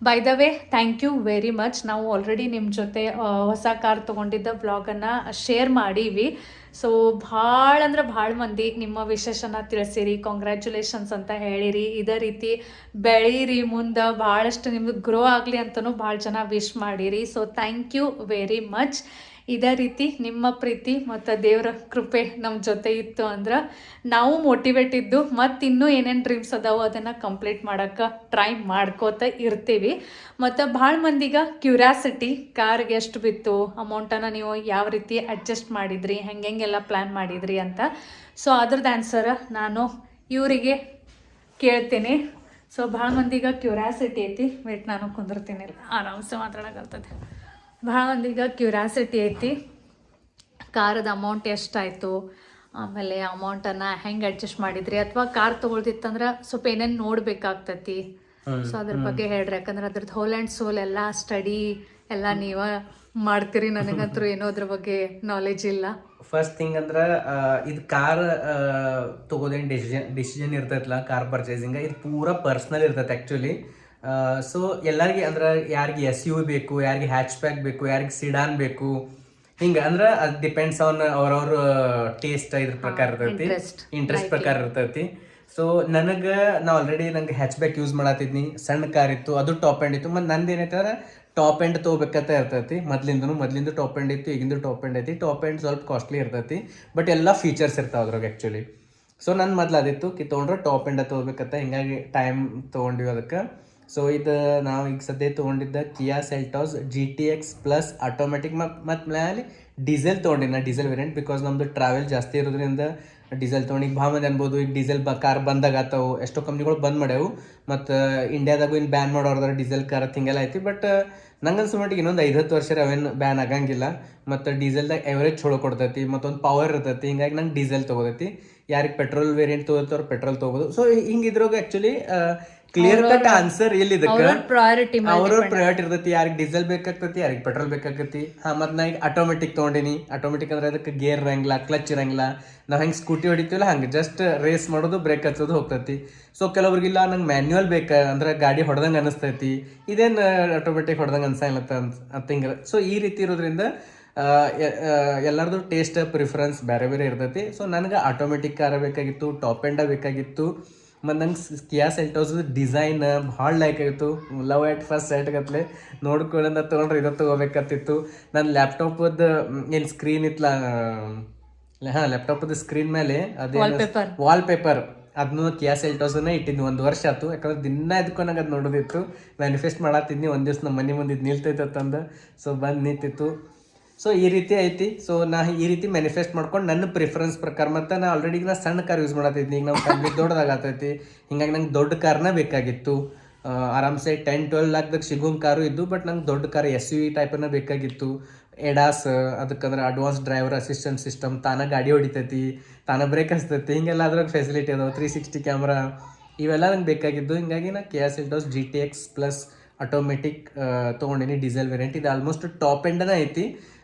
By the way thank you very much. ನಾವು ಆಲ್ರೆಡಿ ನಿಮ್ಮ ಜೊತೆ ಹೊಸ ಕಾರ್ ತೊಗೊಂಡಿದ್ದ ವ್ಲಾಗನ್ನು ಶೇರ್ ಮಾಡೀವಿ. ಸೊ ಭಾಳ ಅಂದ್ರೆ ಭಾಳ ಮಂದಿ ನಿಮ್ಮ ವಿಶೇಷನ ತಿಳಿಸಿರಿ, ಕಾಂಗ್ರ್ಯಾಚುಲೇಷನ್ಸ್ ಅಂತ ಹೇಳಿರಿ. ಇದೇ ರೀತಿ ಬೆಳೀರಿ, ಮುಂದೆ ಭಾಳಷ್ಟು ನಿಮ್ಗೆ ಗ್ರೋ ಆಗಲಿ ಅಂತಲೂ ಭಾಳ ಜನ ವಿಶ್ ಮಾಡಿರಿ. So thank you very much. ಇದೇ ರೀತಿ ನಿಮ್ಮ ಪ್ರೀತಿ ಮತ್ತು ದೇವರ ಕೃಪೆ ನಮ್ಮ ಜೊತೆ ಇತ್ತು ಅಂದ್ರೆ ನಾವು ಮೋಟಿವೇಟ್ ಇದ್ದು ಮತ್ತು ಇನ್ನೂ ಏನೇನು ಡ್ರೀಮ್ಸ್ ಅದಾವೋ ಅದನ್ನು ಕಂಪ್ಲೀಟ್ ಮಾಡೋಕ್ಕೆ ಟ್ರೈ ಮಾಡ್ಕೋತ ಇರ್ತೀವಿ. ಮತ್ತು ಭಾಳ ಮಂದಿಗೆ ಕ್ಯೂರಿಯಾಸಿಟಿ, ಕಾರ್ಗೆ ಎಷ್ಟು ಬಿತ್ತು, ಅಮೌಂಟನ್ನು ನೀವು ಯಾವ ರೀತಿ ಅಡ್ಜಸ್ಟ್ ಮಾಡಿದ್ರಿ, ಹೆಂಗೆಲ್ಲ ಪ್ಲ್ಯಾನ್ ಮಾಡಿದ್ರಿ ಅಂತ. ಸೊ ಅದ್ರದ್ದು ಆನ್ಸರ್ ನಾನು ಇವರಿಗೆ ಕೇಳ್ತೀನಿ. ಸೊ ಭಾಳ ಮಂದಿಗೆ ಕ್ಯೂರಿಯಾಸಿಟಿ ಐತಿ. ವೇಟ್ ನಾನು ಕುಂದಿರ್ತೀನಿ, ಆರಾಮ್ಸೆ ಮಾತಾಡೋಕ್ಕಾಗ್ತದೆ. ಭಾಳ ಮಂದಿಗೆ ಕ್ಯೂರಿಯಾಸಿಟಿ ಐತಿ, ಕಾರದ ಅಮೌಂಟ್ ಎಷ್ಟಾಯಿತು, ಆಮೇಲೆ ಅಮೌಂಟನ್ನು ಹೆಂಗೆ ಅಡ್ಜಸ್ಟ್ ಮಾಡಿದ್ರಿ, ಅಥವಾ ಕಾರ್ ತೊಗೊಳ್ದಿತ್ತಂದ್ರೆ ಸ್ವಲ್ಪ ಏನೇನು ನೋಡಬೇಕಾಗ್ತತಿ. ಸೊ ಅದ್ರ ಬಗ್ಗೆ ಹೇಳ್ರಿ, ಯಾಕಂದ್ರೆ ಅದ್ರದ್ದು ಹೋಲ್ ಆ್ಯಂಡ್ ಸೋಲ್ ಎಲ್ಲ ಸ್ಟಡಿ ಎಲ್ಲ ನೀವೇ ಮಾಡ್ತೀರಿ. ನನಗಂತೂ ಏನೋ ಅದ್ರ ಬಗ್ಗೆ ನಾಲೆಜ್ ಇಲ್ಲ. ಫಸ್ಟ್ ಥಿಂಗ್ ಅಂದ್ರೆ ಇದು ಕಾರ್ ತಗೋದೇನು ಡಿಸಿಷನ್ ಇರ್ತೈತಲ್ಲ, ಕಾರ್ ಪರ್ಚೇಸಿಂಗ್ ಇದು ಪೂರಾ ಪರ್ಸ್ನಲ್ ಇರ್ತೈತೆ ಆ್ಯಕ್ಚುಲಿ. ಸೊ ಎಲ್ಲರಿಗೆ ಅಂದ್ರೆ ಯಾರಿಗೆ SUV ಬೇಕು, ಯಾರಿಗೆ ಹ್ಯಾಚ್ ಬ್ಯಾಕ್ ಬೇಕು, ಯಾರಿಗೆ ಸಿಡಾನ್ ಬೇಕು, ಹಿಂಗೆ ಅಂದ್ರೆ ಅದು ಡಿಪೆಂಡ್ಸ್ ಆನ್ ಅವ್ರವ್ರ ಟೇಸ್ಟ್ ಇದ್ರ ಪ್ರಕಾರ ಇರ್ತೈತಿ, ಇಂಟ್ರೆಸ್ಟ್ ಪ್ರಕಾರ ಇರ್ತೈತಿ. ಸೊ ನನಗೆ ಆಲ್ರೆಡಿ ನಂಗೆ ಹ್ಯಾಚ್ ಬ್ಯಾಕ್ ಯೂಸ್ ಮಾಡತ್ತಿದ್ನಿ, ಸಣ್ಣ ಕಾರ್ ಇತ್ತು, ಅದು ಟಾಪ್ ಎಂಡ್ ಇತ್ತು. ಮತ್ತು ನಂದು ಏನೈತೆ ಟಾಪ್ ಎಂಡ್ ತೊಗೋಬೇಕಂತ ಇರ್ತೈತಿ. ಮೊದಲಿಂದ ಟಾಪ್ ಎಂಡ್ ಇತ್ತು, ಈಗಿಂದು ಟಾಪ್ ಎಂಡ್ ಐತಿ. ಟಾಪ್ ಎಂಡ್ ಸ್ವಲ್ಪ ಕಾಸ್ಟ್ಲಿ ಇರ್ತೈತಿ, ಬಟ್ ಎಲ್ಲ ಫೀಚರ್ಸ್ ಇರ್ತಾವೆ ಅದ್ರಾಗ ಆ್ಯಕ್ಚುಲಿ. ಸೊ ನನ್ನ ಮೊದಲು ಅದಿತ್ತು ತೊಗೊಂಡ್ರೆ ಟಾಪ್ ಎಂಡ್ ತೊಗೋಬೇಕಂತ, ಹಿಂಗಾಗಿ ಟೈಮ್ ತೊಗೊಂಡಿವಿ ಅದಕ್ಕೆ. ಸೊ ಇದು ನಾವು ಈಗ ಸದ್ಯ ತೊಗೊಂಡಿದ್ದ ಕಿಯಾ ಸೆಲ್ಟಾಸ್ GTX ಪ್ಲಸ್ ಆಟೋಮೆಟಿಕ್ ಮತ್ತು ಮೇಲೆ ಡೀಸೆಲ್ ತೊಗೊಂಡಿನಿ. ಡೀಸೆಲ್ ವೇರಿಯಂಟ್, ಬಿಕಾಸ್ ನಮ್ಮದು ಟ್ರಾವೆಲ್ ಜಾಸ್ತಿ ಇರೋದ್ರಿಂದ ಡೀಸೆಲ್ ತೊಗೊಂಡು. ಈಗ ಭಾಳ ಮಂದಿ ಅನ್ಬೋದು ಈಗ ಡೀಸೆಲ್ ಕಾರ್ ಬಂದಾಗತ್ತವು, ಎಷ್ಟೋ ಕಂಪ್ನಿಗಳು ಬಂದ್ ಮಾಡ್ಯಾವು, ಮತ್ತು ಇಂಡಿಯಾದಾಗೂ ಇನ್ನು ಬ್ಯಾನ್ ಮಾಡೋರ್ದಾರ ಡೀಸೆಲ್ ಕಾರ್ ಹಿಂಗೆಲ್ಲ ಐತಿ. ಬಟ್ ನಂಗೆ ಅನ್ಸೋಮಟ್ಟಿಗೆ ಇನ್ನೊಂದು 5-10 ವರ್ಷ ಅವೇನು ಬ್ಯಾನ್ ಆಗಂಗಿಲ್ಲ. ಮತ್ತು ಡೀಸೆಲ್ದಾಗ ಎವರೇಜ್ ಚಲೋ ಕೊಡ್ತೈತಿ, ಮತ್ತೊಂದು ಪವರ್ ಇರ್ತೈತಿ. ಹಿಂಗಾಗಿ ನಂಗೆ ಡೀಸೆಲ್ ತೊಗೋತೈತಿ. ಯಾರಿಗೆ ಪೆಟ್ರೋಲ್ ವೇರಿಯಂಟ್ ತೊಗೋತಾರೋ ಪೆಟ್ರೋಲ್ ತೊಗೋಬೋದು. ಸೊ ಹಿಂಗಿದ್ರಾಗ ಆ್ಯಕ್ಚುಲಿ ಕ್ಲಿಯರ್ ಕಟ್ ಆನ್ಸರ್ ಇಲ್ಲಿದ್ದಕ್ಕೆ ಅವ್ರವ್ರ ಪ್ರಯಾರಿಟಿ ಇರ್ತೈತಿ. ಯಾರಿಗೆ ಡೀಸೆಲ್ ಬೇಕಾಗ್ತೈತಿ, ಯಾರಿಗೆ ಪೆಟ್ರೋಲ್ ಬೇಕಾಗತ್ತಿ. ಮತ್ತು ನಾ ಈಗ ಆಟೋಮೆಟಿಕ್ ತೊಗೊಂಡಿನಿ. ಆಟೋಮೆಟಿಕ್ ಅಂದ್ರೆ ಅದಕ್ಕೆ ಗೇರ್ ಇರಂಗಿಲ್ಲ, ಕ್ಲಚ್ ಇರಂಗಿಲ್ಲ. ನಾವು ಹೆಂಗೆ ಸ್ಕೂಟಿ ಹೊಡಿತೀವಲ್ಲ ಹಂಗೆ ಜಸ್ಟ್ ರೇಸ್ ಮಾಡೋದು, ಬ್ರೇಕ್ ಹಚ್ಚೋದು ಹೋಗ್ತೈತಿ. ಸೊ ಕೆಲವ್ರಿಗಿಲ್ಲ ನಂಗೆ ಮ್ಯಾನ್ಯುವಲ್ ಬೇಕಾ ಅಂದ್ರೆ ಗಾಡಿ ಹೊಡೆದಂಗೆ ಅನಿಸ್ತೈತಿ, ಇದೇನು ಆಟೋಮೆಟಿಕ್ ಹೊಡೆದಂಗೆ ಅನ್ಸಂಗಿಲ್ಲ ಅಂತ ಹಿಂಗೆ. ಸೊ ಈ ರೀತಿ ಇರೋದ್ರಿಂದ ಎಲ್ಲರದು ಟೇಸ್ಟ್ ಪ್ರಿಫರೆನ್ಸ್ ಬೇರೆ ಬೇರೆ ಇರ್ತೈತಿ. ಸೊ ನನಗೆ ಆಟೋಮೆಟಿಕ್ ಕಾರ ಬೇಕಾಗಿತ್ತು, ಟಾಪ್ ಎಂಡ ಬೇಕಾಗಿತ್ತು. ಮತ್ತು ನಂಗೆ ಕಿಯಾ ಸೆಲ್ಟೋಸ್ ಡಿಸೈನ್ ಭಾಳ ಲೈಕ್ ಆಗಿತ್ತು. ಲವ್ ಎಟ್ ಫಸ್ಟ್ ಸೈಟ್ ಗತ್ಲೆ ನೋಡ್ಕೊಳ್ಳೋದ ತೊಗೊಂಡ್ರೆ ಇದು ತೊಗೋಬೇಕತ್ತಿತ್ತು. ನನ್ನ ಲ್ಯಾಪ್ಟಾಪದ್ದು ಏನು ಸ್ಕ್ರೀನ್ ಇತ್ತಲ್ಲ, ಲ್ಯಾಪ್ಟಾಪದ್ದು ಸ್ಕ್ರೀನ್ ಮೇಲೆ ಅದೇ ವಾಲ್ಪೇಪರ್ ಅದನ್ನು ಕಿಯಾ ಸೆಲ್ಟೋಸನ್ನ ಇಟ್ಟಿದ್ನಿ. 1 ವರ್ಷ ಆಯ್ತು, ಯಾಕಂದ್ರೆ ದಿನ ಎದ್ಕೊಂಡು ಅದು ನೋಡೋದಿತ್ತು. ಮ್ಯಾನಿಫೆಸ್ಟ್ ಮಾಡತ್ತಿದ್ನಿ, ಒಂದು ದಿವ್ಸ ನಮ್ಮ ಮನೆ ಮುಂದೆ ನಿಲ್ತೈತೆ ಅಂತಂದು. ಸೊ ಬಂದು ನಿಂತಿತ್ತು. ಸೊ ಈ ರೀತಿ ಐತಿ. ಸೊ ನಾ ಈ ರೀತಿ ಮ್ಯಾನಿಫೆಸ್ಟ್ ಮಾಡ್ಕೊಂಡು ನನ್ನ ಪ್ರಿಫರೆನ್ಸ್ ಪ್ರಕಾರ. ಮತ್ತು ನಾ ಆಲ್ರೆಡಿ ನಾ ಸಣ್ಣ ಕಾರ್ ಯೂಸ್ ಮಾಡತ್ತಿದ್ನಿ. ಈಗ ನಮ್ಮ ಫ್ಯಾಮಿಲಿ ದೊಡ್ಡದಾಗತ್ತೈತಿ, ಹಿಂಗಾಗಿ ನಂಗೆ ದೊಡ್ಡ ಕಾರ್ನ ಬೇಕಾಗಿತ್ತು. ಆರಾಮ್ಸೆ 10-12 ಲಾಖ್ದಾಗ ಸಿಗೋ ಕಾರು ಇದ್ದು. ಬಟ್ ನಂಗೆ ದೊಡ್ಡ ಕಾರ್ SUV ಟೈಪನ್ನ ಬೇಕಾಗಿತ್ತು. ಎಡಾಸ್, ಅದಕ್ಕಂದ್ರೆ ಅಡ್ವಾನ್ಸ್ ಡ್ರೈವರ್ ಅಸಿಸ್ಟೆಂಟ್ ಸಿಸ್ಟಮ್, ತಾನ ಗಾಡಿ ಹೊಡಿತೈತಿ, ತಾನ ಬ್ರೇಕ್ ಹಚ್ತೈತಿ, ಹಿಂಗೆಲ್ಲ ಅದ್ರಾಗ ಫೆಸಿಲಿಟಿ ಅದಾವೆ. 360 ಕ್ಯಾಮ್ರಾ ಇವೆಲ್ಲ ನಂಗೆ ಬೇಕಾಗಿದ್ದು. ಹಿಂಗಾಗಿ ನಾ ಕಿಯಾ ಸೆಲ್ಟೋಸ್ GTX ಪ್ಲಸ್ ಆಟೋಮೆಟಿಕ್ ತೊಗೊಂಡಿನಿ, ಡೀಸೆಲ್ ವೇರಿಯಂಟ್. ಇದು ಆಲ್ಮೋಸ್ಟ್ ಟಾಪ್ ಎಂಡನೇ ಐತಿ.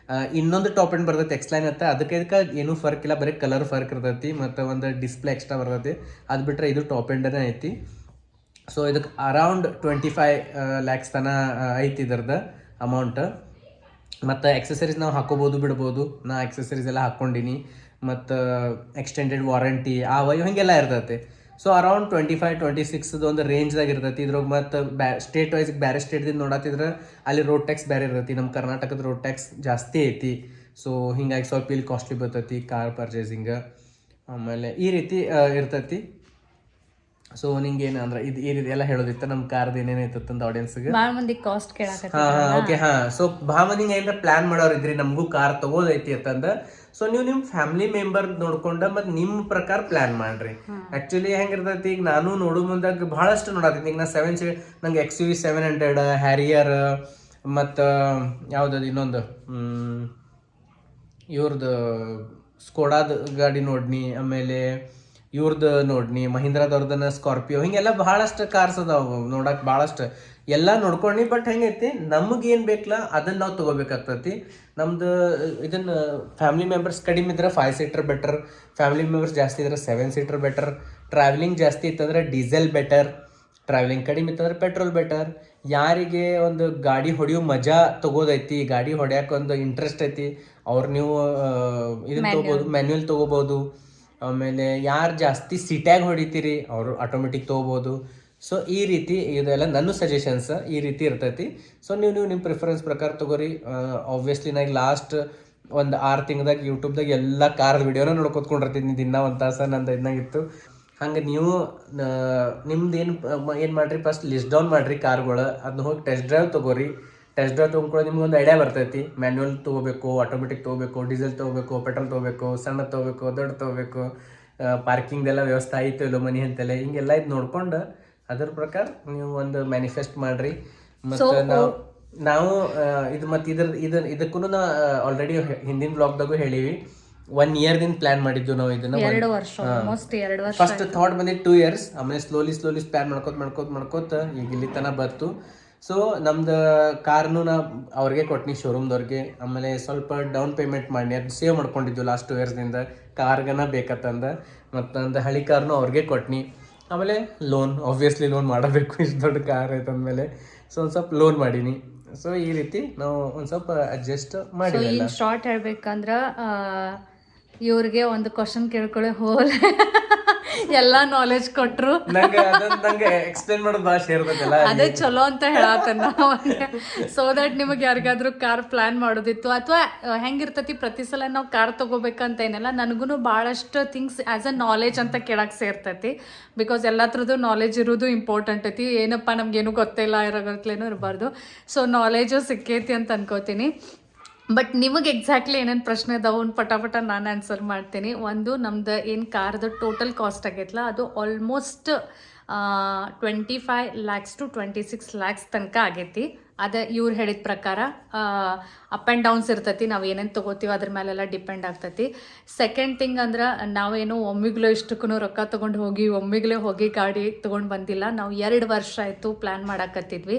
ಇನ್ನೊಂದು ಟಾಪ್ ಎಂಡ್ ಬರ್ತೈತಿ ಎಕ್ಸ್ಲೈನ್ ಅಂತ, ಅದಕ್ಕೆ ಏನೂ ಫರ್ಕ್ ಇಲ್ಲ, ಬರೀ ಕಲರ್ ಫರ್ಕ್ ಇರ್ತೈತಿ ಮತ್ತು ಒಂದು ಡಿಸ್ಪ್ಲೇ ಎಕ್ಸ್ಟ್ರಾ ಬರ್ತೈತಿ. ಅದು ಬಿಟ್ಟರೆ ಇದು ಟಾಪ್ ಎಂಡನೇ ಐತಿ. ಸೊ ಇದಕ್ಕೆ ಅರೌಂಡ್ 25 lakhs ತನ ಐತಿ ಇದ್ರದ್ದು ಅಮೌಂಟ್. ಮತ್ತು ಎಕ್ಸಸರೀಸ್ ನಾವು ಹಾಕೋಬೋದು ಬಿಡ್ಬೋದು. ನಾ ಎಕ್ಸಸರೀಸ್ ಎಲ್ಲ ಹಾಕ್ಕೊಂಡಿನಿ. ಮತ್ತು ಎಕ್ಸ್ಟೆಂಡೆಡ್ ವಾರಂಟಿ ಅವು ಹಿಂಗೆಲ್ಲ ಇರ್ತೈತೆ. ಸೊ ಅರೌಂಡ್ 25-26 ಒಂದು ರೇಂಜ್ದಾಗ ಇರ್ತೈತಿ. ಇದ್ರಾಗ ಮತ್ತು ಸ್ಟೇಟ್ ವೈಸ್ ಬೇರೆ ಸ್ಟೇಟ್ದಿಂದ ನೋಡತ್ತಿದ್ರೆ ಅಲ್ಲಿ ರೋಡ್ ಟ್ಯಾಕ್ಸ್ ಬೇರೆ ಇರ್ತೈತಿ. ನಮ್ಮ ಕರ್ನಾಟಕದ ರೋಡ್ ಟ್ಯಾಕ್ಸ್ ಜಾಸ್ತಿ ಐತಿ. ಸೊ ಹಿಂಗಾಗಿ ಸ್ವಲ್ಪ ಇಲ್ಲಿ ಕಾಸ್ಟ್ಲಿ ಬರ್ತೈತಿ ಕಾರ್ ಪರ್ಚೇಸಿಂಗ್. ಆಮೇಲೆ ಈ ರೀತಿ ಇರ್ತೈತಿ. ಸೊ ನಿಂಗೆ ಏನು ಅಂದ್ರೆ ಇದು ಈ ರೀತಿ ಎಲ್ಲ ಹೇಳೋದಿತ್ತು ನಮ್ಮ ಕಾರ್ದು ಏನೇನೈತಂತ ಆಡಿಯನ್ಸ್ಗೆ. ಭಾಳ ಮಂದಿ ಕಾಸ್ಟ್ ಕೇಳಾಕತ್ತಿ. ಓಕೆ ಸೊ ಭಾಳ ಮಂದಿಗೆ ಏನಾರ ಪ್ಲಾನ್ ಮಾಡೋರು ಇದ್ರಿ ನಮಗೂ ಕಾರ್ ತಗೋದೈತಿ ಅಂತಂದ. ಸೊ ನೀವು ನಿಮ್ಮ ಫ್ಯಾಮಿಲಿ ಮೆಂಬರ್ ನೋಡ್ಕೊಂಡ ಮತ್ತು ನಿಮ್ಮ ಪ್ರಕಾರ ಪ್ಲಾನ್ ಮಾಡ್ರಿ. ಆ್ಯಕ್ಚುಲಿ ಹೆಂಗಿರ್ತೈತಿ, ಈಗ ನಾನು ನೋಡೋ ಮುಂದಾಗ ಭಾಳಷ್ಟು ನೋಡತ್ತೀನಿ. ಈಗ ನಾ ನಂಗೆ XUV 700, ಹ್ಯಾರಿಯರ್ ಮತ್ತು ಯಾವುದದು ಇನ್ನೊಂದು ಇವ್ರದ್ದು ಸ್ಕೋಡಾದ ಗಾಡಿ ನೋಡ್ನಿ, ಆಮೇಲೆ ಇವ್ರದ್ದು ನೋಡ್ನಿ ಮಹೀಂದ್ರದವ್ರದನ್ನ ಸ್ಕಾರ್ಪಿಯೋ, ಹಿಂಗೆಲ್ಲ ಭಾಳಷ್ಟು ಕಾರ್ಸ್ ಅದಾವ ನೋಡಕ್ಕೆ ಭಾಳಷ್ಟು ಎಲ್ಲ ನೋಡ್ಕೊಂಡಿ. ಬಟ್ ಹೆಂಗೈತಿ ನಮಗೇನು ಬೇಕಲ್ಲ ಅದನ್ನ ನಾವು ತೊಗೋಬೇಕಾಗ್ತೈತಿ. ನಮ್ದು ಇದನ್ನು ಫ್ಯಾಮಿಲಿ ಮೆಂಬರ್ಸ್ ಕಡಿಮೆ ಇದ್ರೆ 5 ಸೀಟರ್ ಬೆಟರ್, ಫ್ಯಾಮಿಲಿ ಮೆಂಬರ್ಸ್ ಜಾಸ್ತಿ ಇದ್ರೆ 7 ಸೀಟರ್ ಬೆಟರ್, ಟ್ರಾವೆಲಿಂಗ್ ಜಾಸ್ತಿ ಇತ್ತಂದ್ರೆ ಡೀಸೆಲ್ ಬೆಟರ್, ಟ್ರಾವೆಲಿಂಗ್ ಕಡಿಮೆ ಇತ್ತಂದ್ರೆ ಪೆಟ್ರೋಲ್ ಬೆಟರ್. ಯಾರಿಗೆ ಒಂದು ಗಾಡಿ ಹೊಡೆಯೋ ಮಜಾ ತಗೋದೈತಿ, ಗಾಡಿ ಹೊಡ್ಯಾಕ ಒಂದು ಇಂಟ್ರೆಸ್ಟ್ ಐತಿ, ಅವ್ರು ನೀವು ಇದನ್ನ ತೊಗೋಬೋದು, ಮ್ಯಾನ್ಯುವಲ್ ತೊಗೋಬೋದು. ಆಮೇಲೆ ಯಾರು ಜಾಸ್ತಿ ಸಿಟ್ಯಾಗಿ ಹೊಡಿತೀರಿ ಅವರು ಆಟೋಮೆಟಿಕ್ ತೊಗೋಬೋದು. ಸೊ ಈ ರೀತಿ ಇದೆಲ್ಲ ನನ್ನ ಸಜೆಷನ್ಸ್ ಈ ರೀತಿ ಇರ್ತೈತಿ. ಸೊ ನೀವು ನಿಮ್ಮ ಪ್ರಿಫರೆನ್ಸ್ ಪ್ರಕಾರ ತೊಗೋರಿ. ಆಬ್ವಿಯಸ್ಲಿ ನಾ ಲಾಸ್ಟ್ ಒಂದು 6 ತಿಂಗ್ಳದಾಗ ಯೂಟ್ಯೂಬ್ದಾಗ ಎಲ್ಲ ಕಾರ್ದ ವಿಡಿಯೋನ ನೋಡ್ಕೊತ್ಕೊಂಡಿರ್ತೀನಿ ದಿನ 1 ತಾಸು ನಂದು ಇದ್ನಾಗಿತ್ತು. ಹಂಗೆ ನೀವು ನಿಮ್ದು ಏನು ಮಾಡಿರಿ, ಫಸ್ಟ್ ಲಿಸ್ಟ್ ಡೌನ್ ಮಾಡಿರಿ ಕಾರ್ಗಳು, ಅದನ್ನ ಹೋಗಿ ಟೆಸ್ಟ್ ಡ್ರೈವ್ ತೊಗೋರಿ. ಟೆಸ್ಟ್ ಡ್ರೈವ್ ತೊಗೊಂಡ್ಕೊಳ್ಳೋ ನಿಮ್ಗೆ ಒಂದು ಐಡಿಯಾ ಬರ್ತೈತಿ. ಮ್ಯಾನ್ಯುವಲ್ ತೊಗೋಬೇಕು, ಆಟೋಮೆಟಿಕ್ ತೊಗೋಬೇಕು, ಡೀಸೆಲ್ ತೊಗೋಬೇಕು, ಪೆಟ್ರೋಲ್ ತೊಗೋಬೇಕು, ಸಣ್ಣ ತೊಗೋಬೇಕು, ದೊಡ್ಡ ತೊಗೋಬೇಕು, ಪಾರ್ಕಿಂಗ್ದೆಲ್ಲ ವ್ಯವಸ್ಥೆ ಆಯಿತು ಇಲ್ಲೋ ಮನೆ ಅಂತೆಲ್ಲ ಹಿಂಗೆಲ್ಲ ಇದು ನೋಡ್ಕೊಂಡು ಅದ್ರ ಪ್ರಕಾರ ನೀವು ಒಂದು ಮ್ಯಾನಿಫೆಸ್ಟ್ ಮಾಡಿರಿ. ಮತ್ತು ನಾವು ಇದು ಮತ್ತು ಇದಕ್ಕೂ ನಾ ಆಲ್ರೆಡಿ ಹಿಂದಿನ ಬ್ಲಾಗ್ದಾಗೂ ಹೇಳೀವಿ, 1 ಇಯರ್ದಿಂದ ಪ್ಲಾನ್ ಮಾಡಿದ್ದು ನಾವು ಇದನ್ನ. 2 ವರ್ಷ ಫಸ್ಟ್ ಥಾಟ್ ಬಂದಿದ್ದು 2 ಇಯರ್ಸ್, ಆಮೇಲೆ ಸ್ಲೋಲಿ ಪ್ಲಾನ್ ಮಾಡ್ಕೋತ ಈಗ ಇಲ್ಲಿ ತನಕ ಬಂತು. ಸೊ ನಮ್ದು ಕಾರ್ನು ನಾ ಅವ್ರಿಗೆ ಕೊಟ್ನಿ, ಶೋರೂಮ್ದವ್ರಿಗೆ. ಆಮೇಲೆ ಸ್ವಲ್ಪ ಡೌನ್ ಪೇಮೆಂಟ್ ಮಾಡಿ ಅದು ಸೇವ್ ಮಾಡ್ಕೊಂಡಿದ್ದು ಲಾಸ್ಟ್ 2 ಇಯರ್ಸ್ದಿಂದ ಕಾರ್ಗನ ಬೇಕತ್ತಂದ. ಮತ್ತು ನಂದು ಹಳಿ ಕಾರ್ನು ಅವ್ರಿಗೆ ಕೊಟ್ನಿ. ಆಮೇಲೆ ಲೋನ್ ಆಬ್ವಿಯಸ್ಲಿ ಲೋನ್ ಮಾಡಬೇಕು, ಇಷ್ಟು ದೊಡ್ಡ ಕಾರ್ ಐತೆ ಅಂದಮೇಲೆ. ಸೊ ಒಂದು ಸ್ವಲ್ಪ ಲೋನ್ ಮಾಡೀನಿ. ಸೊ ಈ ರೀತಿ ನಾವು ಒಂದು ಸ್ವಲ್ಪ ಅಡ್ಜಸ್ಟ್ ಮಾಡಿ. ಶಾರ್ಟ್ ಹೇಳ್ಬೇಕಂದ್ರೆ ಇವ್ರಿಗೆ ಒಂದು ಕ್ವಶನ್ ಕೇಳ್ಕೊಳ್ಳಿ, ಹೋಲ್ ಎಲ್ಲ ನಾಲೆಜ್ ಕೊಟ್ರು. ನಂಗೆ ಎಕ್ಸ್ಪ್ಲೇನ್ ಮಾಡೋದು ಭಾಷೆ ಇರ್ತೈತಲ್ಲ, ಅದೇ ಚಲೋ ಅಂತ ಹೇಳತ್ತನ. ಸೊ ದಟ್ ನಿಮಗೆ ಯಾರಿಗಾದ್ರೂ ಕಾರ್ ಪ್ಲಾನ್ ಮಾಡೋದಿತ್ತು ಅಥವಾ ಹೆಂಗಿರ್ತೈತಿ ಪ್ರತಿ ಸಲ ನಾವು ಕಾರ್ ತಗೋಬೇಕಂತ ಏನಿಲ್ಲ, ನನಗೂ ಭಾಳಷ್ಟು ಥಿಂಗ್ಸ್ ಆ್ಯಸ್ ಅ ನಾಲೆಜ್ ಅಂತ ಕೇಳಕ್ಕೆ ಸೇರ್ತೈತಿ. ಬಿಕಾಸ್ ಎಲ್ಲತ್ರದ್ದು ನಾಲೆಜ್ ಇರೋದು ಇಂಪಾರ್ಟೆಂಟ್ ಐತಿ. ಏನಪ್ಪ ನಮ್ಗೇನು ಗೊತ್ತಿಲ್ಲ ಇರೋಗತ್ಲೇನೂ ಇರಬಾರ್ದು. ಸೊ ನಾಲೆಜು ಸಿಕ್ಕೈತಿ ಅಂತ ಅನ್ಕೋತೀನಿ. ಬಟ್ ನಿಮಗೆ ಎಕ್ಸಾಕ್ಟ್ಲಿ ಏನೇನು ಪ್ರಶ್ನೆ ಅದಾವ ಪಟಾಪಟ ನಾನು ಆನ್ಸರ್ ಮಾಡ್ತೀನಿ. ಒಂದು, ನಮ್ದು ಏನು ಕಾರ್ದು ಟೋಟಲ್ ಕಾಸ್ಟ್ ಆಗೈತಲ್ಲ ಅದು ಆಲ್ಮೋಸ್ಟ್ 25 lakhs to 26 lakhs ತನಕ ಆಗೈತಿ. ಅದು ಇವ್ರು ಹೇಳಿದ ಪ್ರಕಾರ ಅಪ್ ಆ್ಯಂಡ್ ಡೌನ್ಸ್ ಇರ್ತೈತಿ, ನಾವು ಏನೇನು ತೊಗೋತೀವಿ ಅದ್ರ ಮೇಲೆಲ್ಲ ಡಿಪೆಂಡ್ ಆಗ್ತೈತಿ. ಸೆಕೆಂಡ್ ಥಿಂಗ್ ಅಂದ್ರೆ ನಾವೇನು ಒಮ್ಮಿಗ್ಲೂ ಇಷ್ಟಕ್ಕೂ ರೊಕ್ಕ ತೊಗೊಂಡು ಒಮ್ಮಿಗ್ಲೇ ಹೋಗಿ ಗಾಡಿ ತೊಗೊಂಡು ಬಂದಿಲ್ಲ. ನಾವು 2 ವರ್ಷ ಆಯಿತು ಪ್ಲ್ಯಾನ್ ಮಾಡಾಕತ್ತಿದ್ವಿ.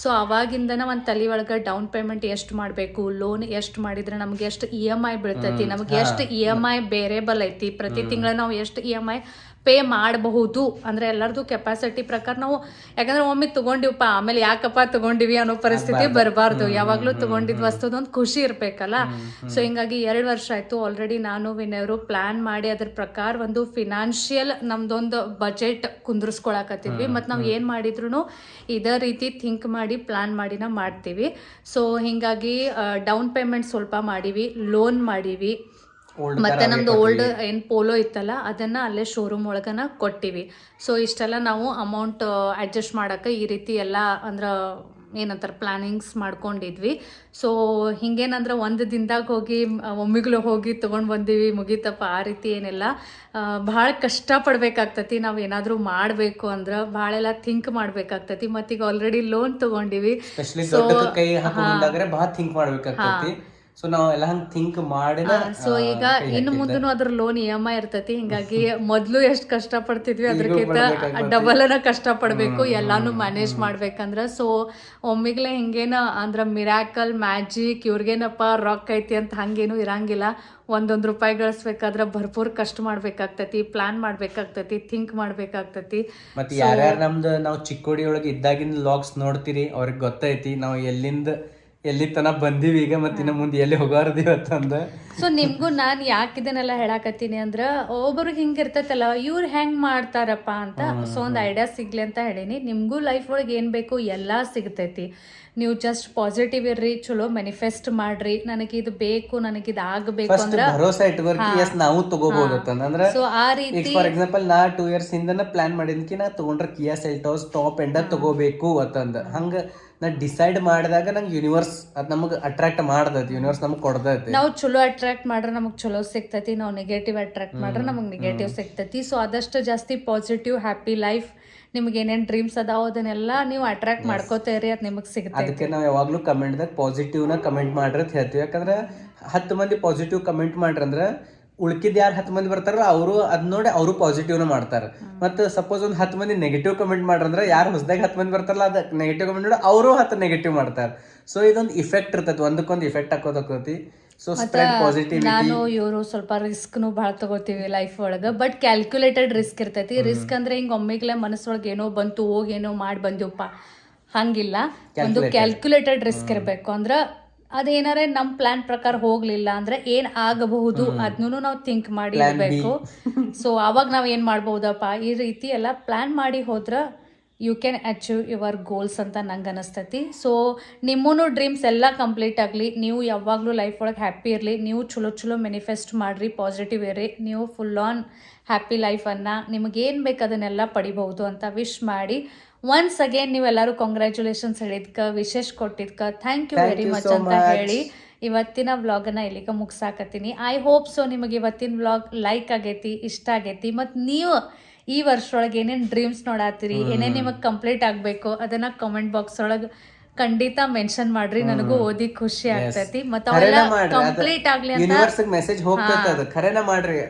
ಸೊ ಅವಾಗಿಂದನೇ ಒಂದು ತಲೆ ಒಳಗೆ ಡೌನ್ ಪೇಮೆಂಟ್ ಎಷ್ಟು ಮಾಡಬೇಕು, ಲೋನ್ ಎಷ್ಟು ಮಾಡಿದ್ರೆ ನಮ್ಗೆ ಎಷ್ಟು EMI ಬೀಳ್ತೈತಿ, ನಮ್ಗೆ ಎಷ್ಟು EMI ಬೇರೇಬಲ್ ಐತಿ, ಪ್ರತಿ ತಿಂಗಳು ನಾವು ಎಷ್ಟು EMI ಪೇ ಮಾಡಬಹುದು ಅಂದರೆ ಎಲ್ಲರದು ಕೆಪಾಸಿಟಿ ಪ್ರಕಾರ ನಾವು. ಯಾಕಂದ್ರೆ ಒಮ್ಮೆ ತೊಗೊಂಡಿವಪ್ಪ ಆಮೇಲೆ ಯಾಕಪ್ಪ ತೊಗೊಂಡಿವಿ ಅನ್ನೋ ಪರಿಸ್ಥಿತಿ ಬರಬಾರ್ದು. ಯಾವಾಗಲೂ ತೊಗೊಂಡಿದ್ದು ವಸ್ತುದೊಂದು ಖುಷಿ ಇರಬೇಕಲ್ಲ. ಸೊ ಹಿಂಗಾಗಿ 2 ವರ್ಷ ಆಯಿತು ಆಲ್ರೆಡಿ ನಾನು ವಿನಯವರು ಪ್ಲ್ಯಾನ್ ಮಾಡಿ ಅದ್ರ ಪ್ರಕಾರ ಒಂದು ಫಿನಾನ್ಷಿಯಲ್ ನಮ್ದೊಂದು ಬಜೆಟ್ ಕುಂದ್ರಿಸ್ಕೊಳಕತ್ತಿದ್ವಿ. ಮತ್ತು ನಾವು ಏನು ಮಾಡಿದ್ರು ಇದೇ ರೀತಿ ಥಿಂಕ್ ಮಾಡಿ ಪ್ಲ್ಯಾನ್ ಮಾಡಿನ ಮಾಡ್ತೀವಿ. ಸೊ ಹಿಂಗಾಗಿ ಡೌನ್ ಪೇಮೆಂಟ್ ಸ್ವಲ್ಪ ಮಾಡೀವಿ, ಲೋನ್ ಮಾಡೀವಿ. ಮತ್ತೆ ನಮ್ದು ಓಲ್ಡ್ ಏನು ಪೋಲೋ ಇತ್ತಲ್ಲ ಅದನ್ನು ಅಲ್ಲೇ ಶೋರೂಮ್ ಒಳಗನ ಕೊಟ್ಟಿವಿ. ಸೊ ಇಷ್ಟೆಲ್ಲ ನಾವು ಅಮೌಂಟ್ ಅಡ್ಜಸ್ಟ್ ಮಾಡೋಕ್ಕೆ ಈ ರೀತಿ ಎಲ್ಲ ಅಂದ್ರೆ ಏನಂತಾರೆ ಪ್ಲಾನಿಂಗ್ಸ್ ಮಾಡ್ಕೊಂಡಿದ್ವಿ. ಸೊ ಹಿಂಗೇನಂದ್ರೆ ಒಂದು ದಿನದಾಗ ಹೋಗಿ ಒಮ್ಮಿಗ್ಲೂ ಹೋಗಿ ತೊಗೊಂಡು ಬಂದೀವಿ ಮುಗೀತಪ್ಪ ಆ ರೀತಿ ಏನಿಲ್ಲ. ಭಾಳ ಕಷ್ಟಪಡ್ಬೇಕಾಗ್ತತಿ ನಾವು ಏನಾದರೂ ಮಾಡಬೇಕು ಅಂದ್ರೆ, ಭಾಳೆಲ್ಲ ಥಿಂಕ್ ಮಾಡಬೇಕಾಗ್ತತಿ. ಮತ್ತೀಗ ಆಲ್ರೆಡಿ ಲೋನ್ ತೊಗೊಂಡಿವಿ. ಸೊ ನಾವು ಎಲ್ಲ ಹಂಗೆ ಥಿಂಕ್ ಮಾಡಿ. ಸೊ ಈಗ ಇನ್ನು ಮುಂದೂ ಅದ್ರ ಲೋನ್ EMI ಇರ್ತೈತಿ. ಹಿಂಗಾಗಿ ಮೊದಲು ಎಷ್ಟು ಕಷ್ಟಪಡ್ತಿದ್ವಿ ಅದ್ರಕ್ಕಿಂತ ಡಬಲನ ಕಷ್ಟಪಡಬೇಕು ಎಲ್ಲಾನು ಮ್ಯಾನೇಜ್ ಮಾಡ್ಬೇಕಂದ್ರೆ. ಸೊ ಒಮ್ಮಿಗ್ಲೇ ಹಿಂಗೇನ ಅಂದ್ರೆ ಮಿರಾಕಲ್ ಮ್ಯಾಜಿಕ್ ಇವ್ರಿಗೇನಪ್ಪ ರೊಕ್ಕ ಐತಿ ಅಂತ ಹಂಗೇನು ಇರಂಗಿಲ್ಲ. ಒಂದೊಂದು ರೂಪಾಯಿ ಗಳಿಸ್ಬೇಕಾದ್ರೆ ಭರ್ಪೂರ್ ಕಷ್ಟ ಮಾಡ್ಬೇಕಾಗ್ತೈತಿ, ಪ್ಲಾನ್ ಮಾಡ್ಬೇಕಾಗ್ತೈತಿ, ಥಿಂಕ್ ಮಾಡ್ಬೇಕಾಗ್ತೈತಿ. ಮತ್ತೆ ಯಾರ್ಯಾರು ನಮ್ದು ನಾವು ಚಿಕ್ಕೋಡಿ ಒಳಗೆ ಇದ್ದಾಗಿನ ಲಾಗ್ಸ್ ನೋಡ್ತೀರಿ ಅವ್ರಿಗೆ ಗೊತ್ತೈತಿ ನಾವು ಎಲ್ಲಿಂದ ಎಲ್ಲಿ ತನ ಬಂದೀವಿ ಈಗ ಮತ್ತೆ ಇನ್ನ ಮುಂದೆ ಎಲ್ಲಿ ಹೋಗಾರದೀವಿ ಅಂತಂದ. ಸೊ ನಿಮ್ಗೂ ನಾನು ಯಾಕೆ ಇದನ್ನೆಲ್ಲ ಹೇಳಾಕತ್ತೀನಿ ಅಂದ್ರೆ ಒಬ್ಬರಿಗೆ ಹಿಂಗಿರ್ತೈತಲ್ಲ ಇವ್ರು ಹೆಂಗ್ ಮಾಡ್ತಾರಪ್ಪ ಅಂತ. ಸೊ ಒಂದು ಐಡಿಯಾ ಸಿಗ್ಲಿ ಅಂತ ಹೇಳೀನಿ. ನಿಮ್ಗೂ ಲೈಫ್ ಒಳಗೆ ಏನ್ ಬೇಕು ಎಲ್ಲಾ ಸಿಗ್ತೈತಿ. ನೀವು ಜಸ್ಟ್ ಪಾಸಿಟಿವ್ ಇರ್ರಿ, ಚಲೋ ಮ್ಯಾನಿಫೆಸ್ಟ್ ಮಾಡ್ರಿ. ನನಗೆ ಇದು ಬೇಕು, ನನಗೆ ಇದು ಆಗಬೇಕು ಅಂದ್ರೆ ಭರೋಸಾ ಇಟ್ಕೋರಿ ಎಸ್ ನಾವು ತಗೋಬಹುದು ಅಂದ್ರೆ. ಸೊ ಆ ರೀತಿ ಫಾರ್ ಎಕ್ಸಾಂಪಲ್ ನಾ 2 years ಹಿಂದನ ಪ್ಲಾನ್ ಮಾಡಿದ್ಕಿ ನಾ ತಗೊಂಡ್ರೆ ಕಿಯಾ ಸೆಲ್ಟೋಸ್ ಟಾಪ್ ಎಂಡ ತಗೋಬೇಕು ಅಂತಂದ. ಹಂಗ ನಾ ಡಿಸೈಡ್ ಮಾಡಿದಾಗ ನಂಗೆ ಯೂನಿವರ್ಸ್ ಅದ್ ನಮಗ್ ಅಟ್ರಾಕ್ಟ್ ಮಾಡ್ದೈತಿ, ಯೂನಿವರ್ಸ್ ನಮಗ್ ಕೊಡ್ದೈತಿ. ನಾವು ಚಲೋ ಅಟ್ರಾಕ್ಟ್ ಮಾಡ್ರೆ ನಮಗ್ ಚಲೋ ಸಿಗ್ತೈತಿ, ನಾವು ನೆಗೆಟಿವ್ ಅಟ್ರಾಕ್ಟ್ ಮಾಡ್ರೆ ನಮಗ್ ನೆಗೆಟಿವ್ ಸಿಗ್ತೈತಿ. ಸೊ ಆದಷ್ಟು ಜಾಸ್ತಿ ಪಾಸಿಟಿವ್ ಹ್ಯಾಪಿ ಲೈಫ್, ನಿಮ್ಗೆ ಏನೇನ್ ಡ್ರೀಮ್ಸ್ ಅದಾವ ಅದನ್ನೆಲ್ಲ ನೀವು ಅಟ್ರಾಕ್ಟ್ ಮಾಡ್ಕೋತೇರಿ, ಅದ್ ನಿಮಗ್ ಸಿಗುತ್ತೆ. ಅದಕ್ಕೆ ನಾವು ಯಾವಾಗ್ಲೂ ಕಮೆಂಟ್ದಾಗ ಪಾಸಿಟಿವ್ ನ ಕಮೆಂಟ್ ಮಾಡ್ರಿ ಅಂತ ಹೇಳ್ತೀವಿ. ಯಾಕಂದ್ರೆ 10 ಮಂದಿ ಪಾಸಿಟಿವ್ ಕಮೆಂಟ್ ಮಾಡ್ರಂದ್ರ ಉಳ್ಕಿದ್ ಯಾರು 10 ಮಂದಿ ಬರ್ತಾರಲ್ಲ ಅವರು ಅದ್ ನೋಡಿ ಅವರು ಪಾಸಿಟಿವ್ ನ ಮಾಡ್ತಾರೆ. ಮತ್ತೆ ಸಪೋಸ್ ಒಂದು 10 ಮಂದಿ ನೆಗೆಟಿವ್ ಕಮೆಂಟ್ ಮಾಡ್ರಂದ್ರೆ ಯಾರು ಹೊಸದಾಗ 10 ಮಂದಿ ಬರ್ತಾರಲ್ಲ ಅದ ನೆಗೆಟಿವ್ ಕಮೆಂಟ್ ನೋಡಿ ಅವರು 10 ನೆಗೆಟಿವ್ ಮಾಡ್ತಾರೆ. ಸೊ ಇದೊಂದು ಇಫೆಕ್ಟ್ ಇರ್ತೈತಿ, ಒಂದಕ್ಕೊಂದು ಇಫೆಕ್ಟ್ ಹಾಕೋದಕ್ಕತಿ. So spread positivity. ನಾನು ಇವರು ಸ್ವಲ್ಪ ರಿಸ್ಕ್ನು ಭಾಳ ತಗೋತೀವಿ ಲೈಫ್ ಒಳಗೆ, ಬಟ್ ಕ್ಯಾಲ್ಕುಲೇಟೆಡ್ ರಿಸ್ಕ್ ಇರ್ತೈತಿ. ರಿಸ್ಕ್ ಅಂದ್ರೆ ಹಿಂಗೆ ಒಮ್ಮೆಗ್ಲೆ ಮನಸ್ಸೊಳಗೆ ಏನೋ ಬಂತು ಹೋಗಿ ಏನೋ ಮಾಡಿ ಬಂದಿವಪ್ಪ ಹಂಗಿಲ್ಲ. ಒಂದು ಕ್ಯಾಲ್ಕುಲೇಟೆಡ್ ರಿಸ್ಕ್ ಇರಬೇಕು. ಅಂದ್ರೆ ಅದೇನಾರೆ ನಮ್ಮ ಪ್ಲಾನ್ ಪ್ರಕಾರ ಹೋಗ್ಲಿಲ್ಲ ಅಂದ್ರೆ ಏನ್ ಆಗಬಹುದು ಅದನ್ನು ನಾವು ಥಿಂಕ್ ಮಾಡಿ ಇರಬೇಕು. ಸೊ ಅವಾಗ ನಾವ್ ಏನ್ ಮಾಡ್ಬಹುದಪ್ಪ ಈ ರೀತಿ ಎಲ್ಲ ಪ್ಲಾನ್ ಮಾಡಿ ಹೋದ್ರ you can achieve your goals ಅಂತ ನಂಗೆ ಅನಿಸ್ತೈತಿ. ಸೊ ನಿಮ್ಮೂ ಡ್ರೀಮ್ಸ್ ಎಲ್ಲ ಕಂಪ್ಲೀಟ್ ಆಗಲಿ, ನೀವು ಯಾವಾಗಲೂ ಲೈಫ್ ಒಳಗೆ ಹ್ಯಾಪಿ ಇರಲಿ, ನೀವು ಚಲೋ ಚಲೋ ಮ್ಯಾನಿಫೆಸ್ಟ್ ಮಾಡಿರಿ, ಪಾಸಿಟಿವ್ ಇರ್ರಿ, ನೀವು ಫುಲ್ ಆನ್ ಹ್ಯಾಪಿ ಲೈಫನ್ನು ನಿಮಗೇನು ಬೇಕು ಅದನ್ನೆಲ್ಲ ಪಡಿಬಹುದು ಅಂತ ವಿಶ್ ಮಾಡಿ ಒನ್ಸ್ ಅಗೇನ್ ನೀವೆಲ್ಲರೂ ಕಾಂಗ್ರ್ಯಾಚುಲೇಷನ್ಸ್ ಹೇಳಿದ್ಕ, ವಿಶೇಷ ಕೊಟ್ಟಿದ್ಕ ಥ್ಯಾಂಕ್ ಯು ವೆರಿ ಮಚ್ ಅಂತ ಹೇಳಿ ಇವತ್ತಿನ ವ್ಲಾಗನ್ನು ಇಲ್ಲಿಗೆ ಮುಗಿಸಾಕತ್ತೀನಿ. ಐ ಹೋಪ್ ಸೊ ನಿಮಗೆ ಇವತ್ತಿನ ವ್ಲಾಗ್ ಲೈಕ್ ಆಗೈತಿ, ಇಷ್ಟ ಆಗೈತಿ. ಮತ್ತು ನೀವು ಈ ವರ್ಷ ಒಳಗೆ ಏನೇನು ಡ್ರೀಮ್ಸ್ ನೋಡಾತೀರಿ, ಏನೇನು ನಿಮಗೆ ಕಂಪ್ಲೀಟ್ ಆಗಬೇಕು ಅದನ್ನ ಕಮೆಂಟ್ ಬಾಕ್ಸ್ ಒಳಗೆ ಖಂಡಿತ ಮೆನ್ಷನ್ ಮಾಡ್ರಿ. ನನಗೂ ಓದಿ ಖುಷಿ ಆಗ್ತೈತಿ. ಮತ್ತೆ ಅವೆಲ್ಲ ಕಂಪ್ಲೀಟ್ ಆಗ್ಲಿ ಅಂತ ಯೂನಿವರ್ಸ್ ಮೆಸೇಜ್ ಹೋಗ್ತೈತೆ. ಅದು ಖರೇನ ಮಾಡ್ರಿ,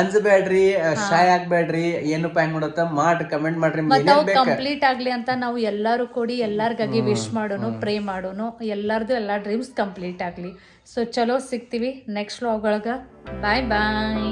ಅನ್ಸಬೇಡ್ರಿ, ಶೈ ಆಗ್ಬೇಡ್ರಿ, ಏನು ಪ್ಲಾನ್ ಮಾಡತ್ತ ಮಾಡ್ರಿ, ಕಮೆಂಟ್ ಮಾಡ್ರಿ. ಮತ್ತೆ ಅವು ಕಂಪ್ಲೀಟ್ ಆಗ್ಲಿ ಅಂತ ನಾವು ಎಲ್ಲಾರು ಕೂಡಿ ಎಲ್ಲಾರ್ಗಾಗಿ ವಿಶ್ ಮಾಡೋನು, ಪ್ರೇ ಮಾಡೋನು, ಎಲ್ಲಾರ್ದು ಎಲ್ಲಾ ಡ್ರೀಮ್ಸ್ ಕಂಪ್ಲೀಟ್ ಆಗ್ಲಿ. ಸೊ ಚಲೋ ಸಿಗ್ತೀವಿ ನೆಕ್ಸ್ಟ್ ವ್ಲಾಗ್ ಒಳಗ. ಬಾಯ್ ಬಾಯ್.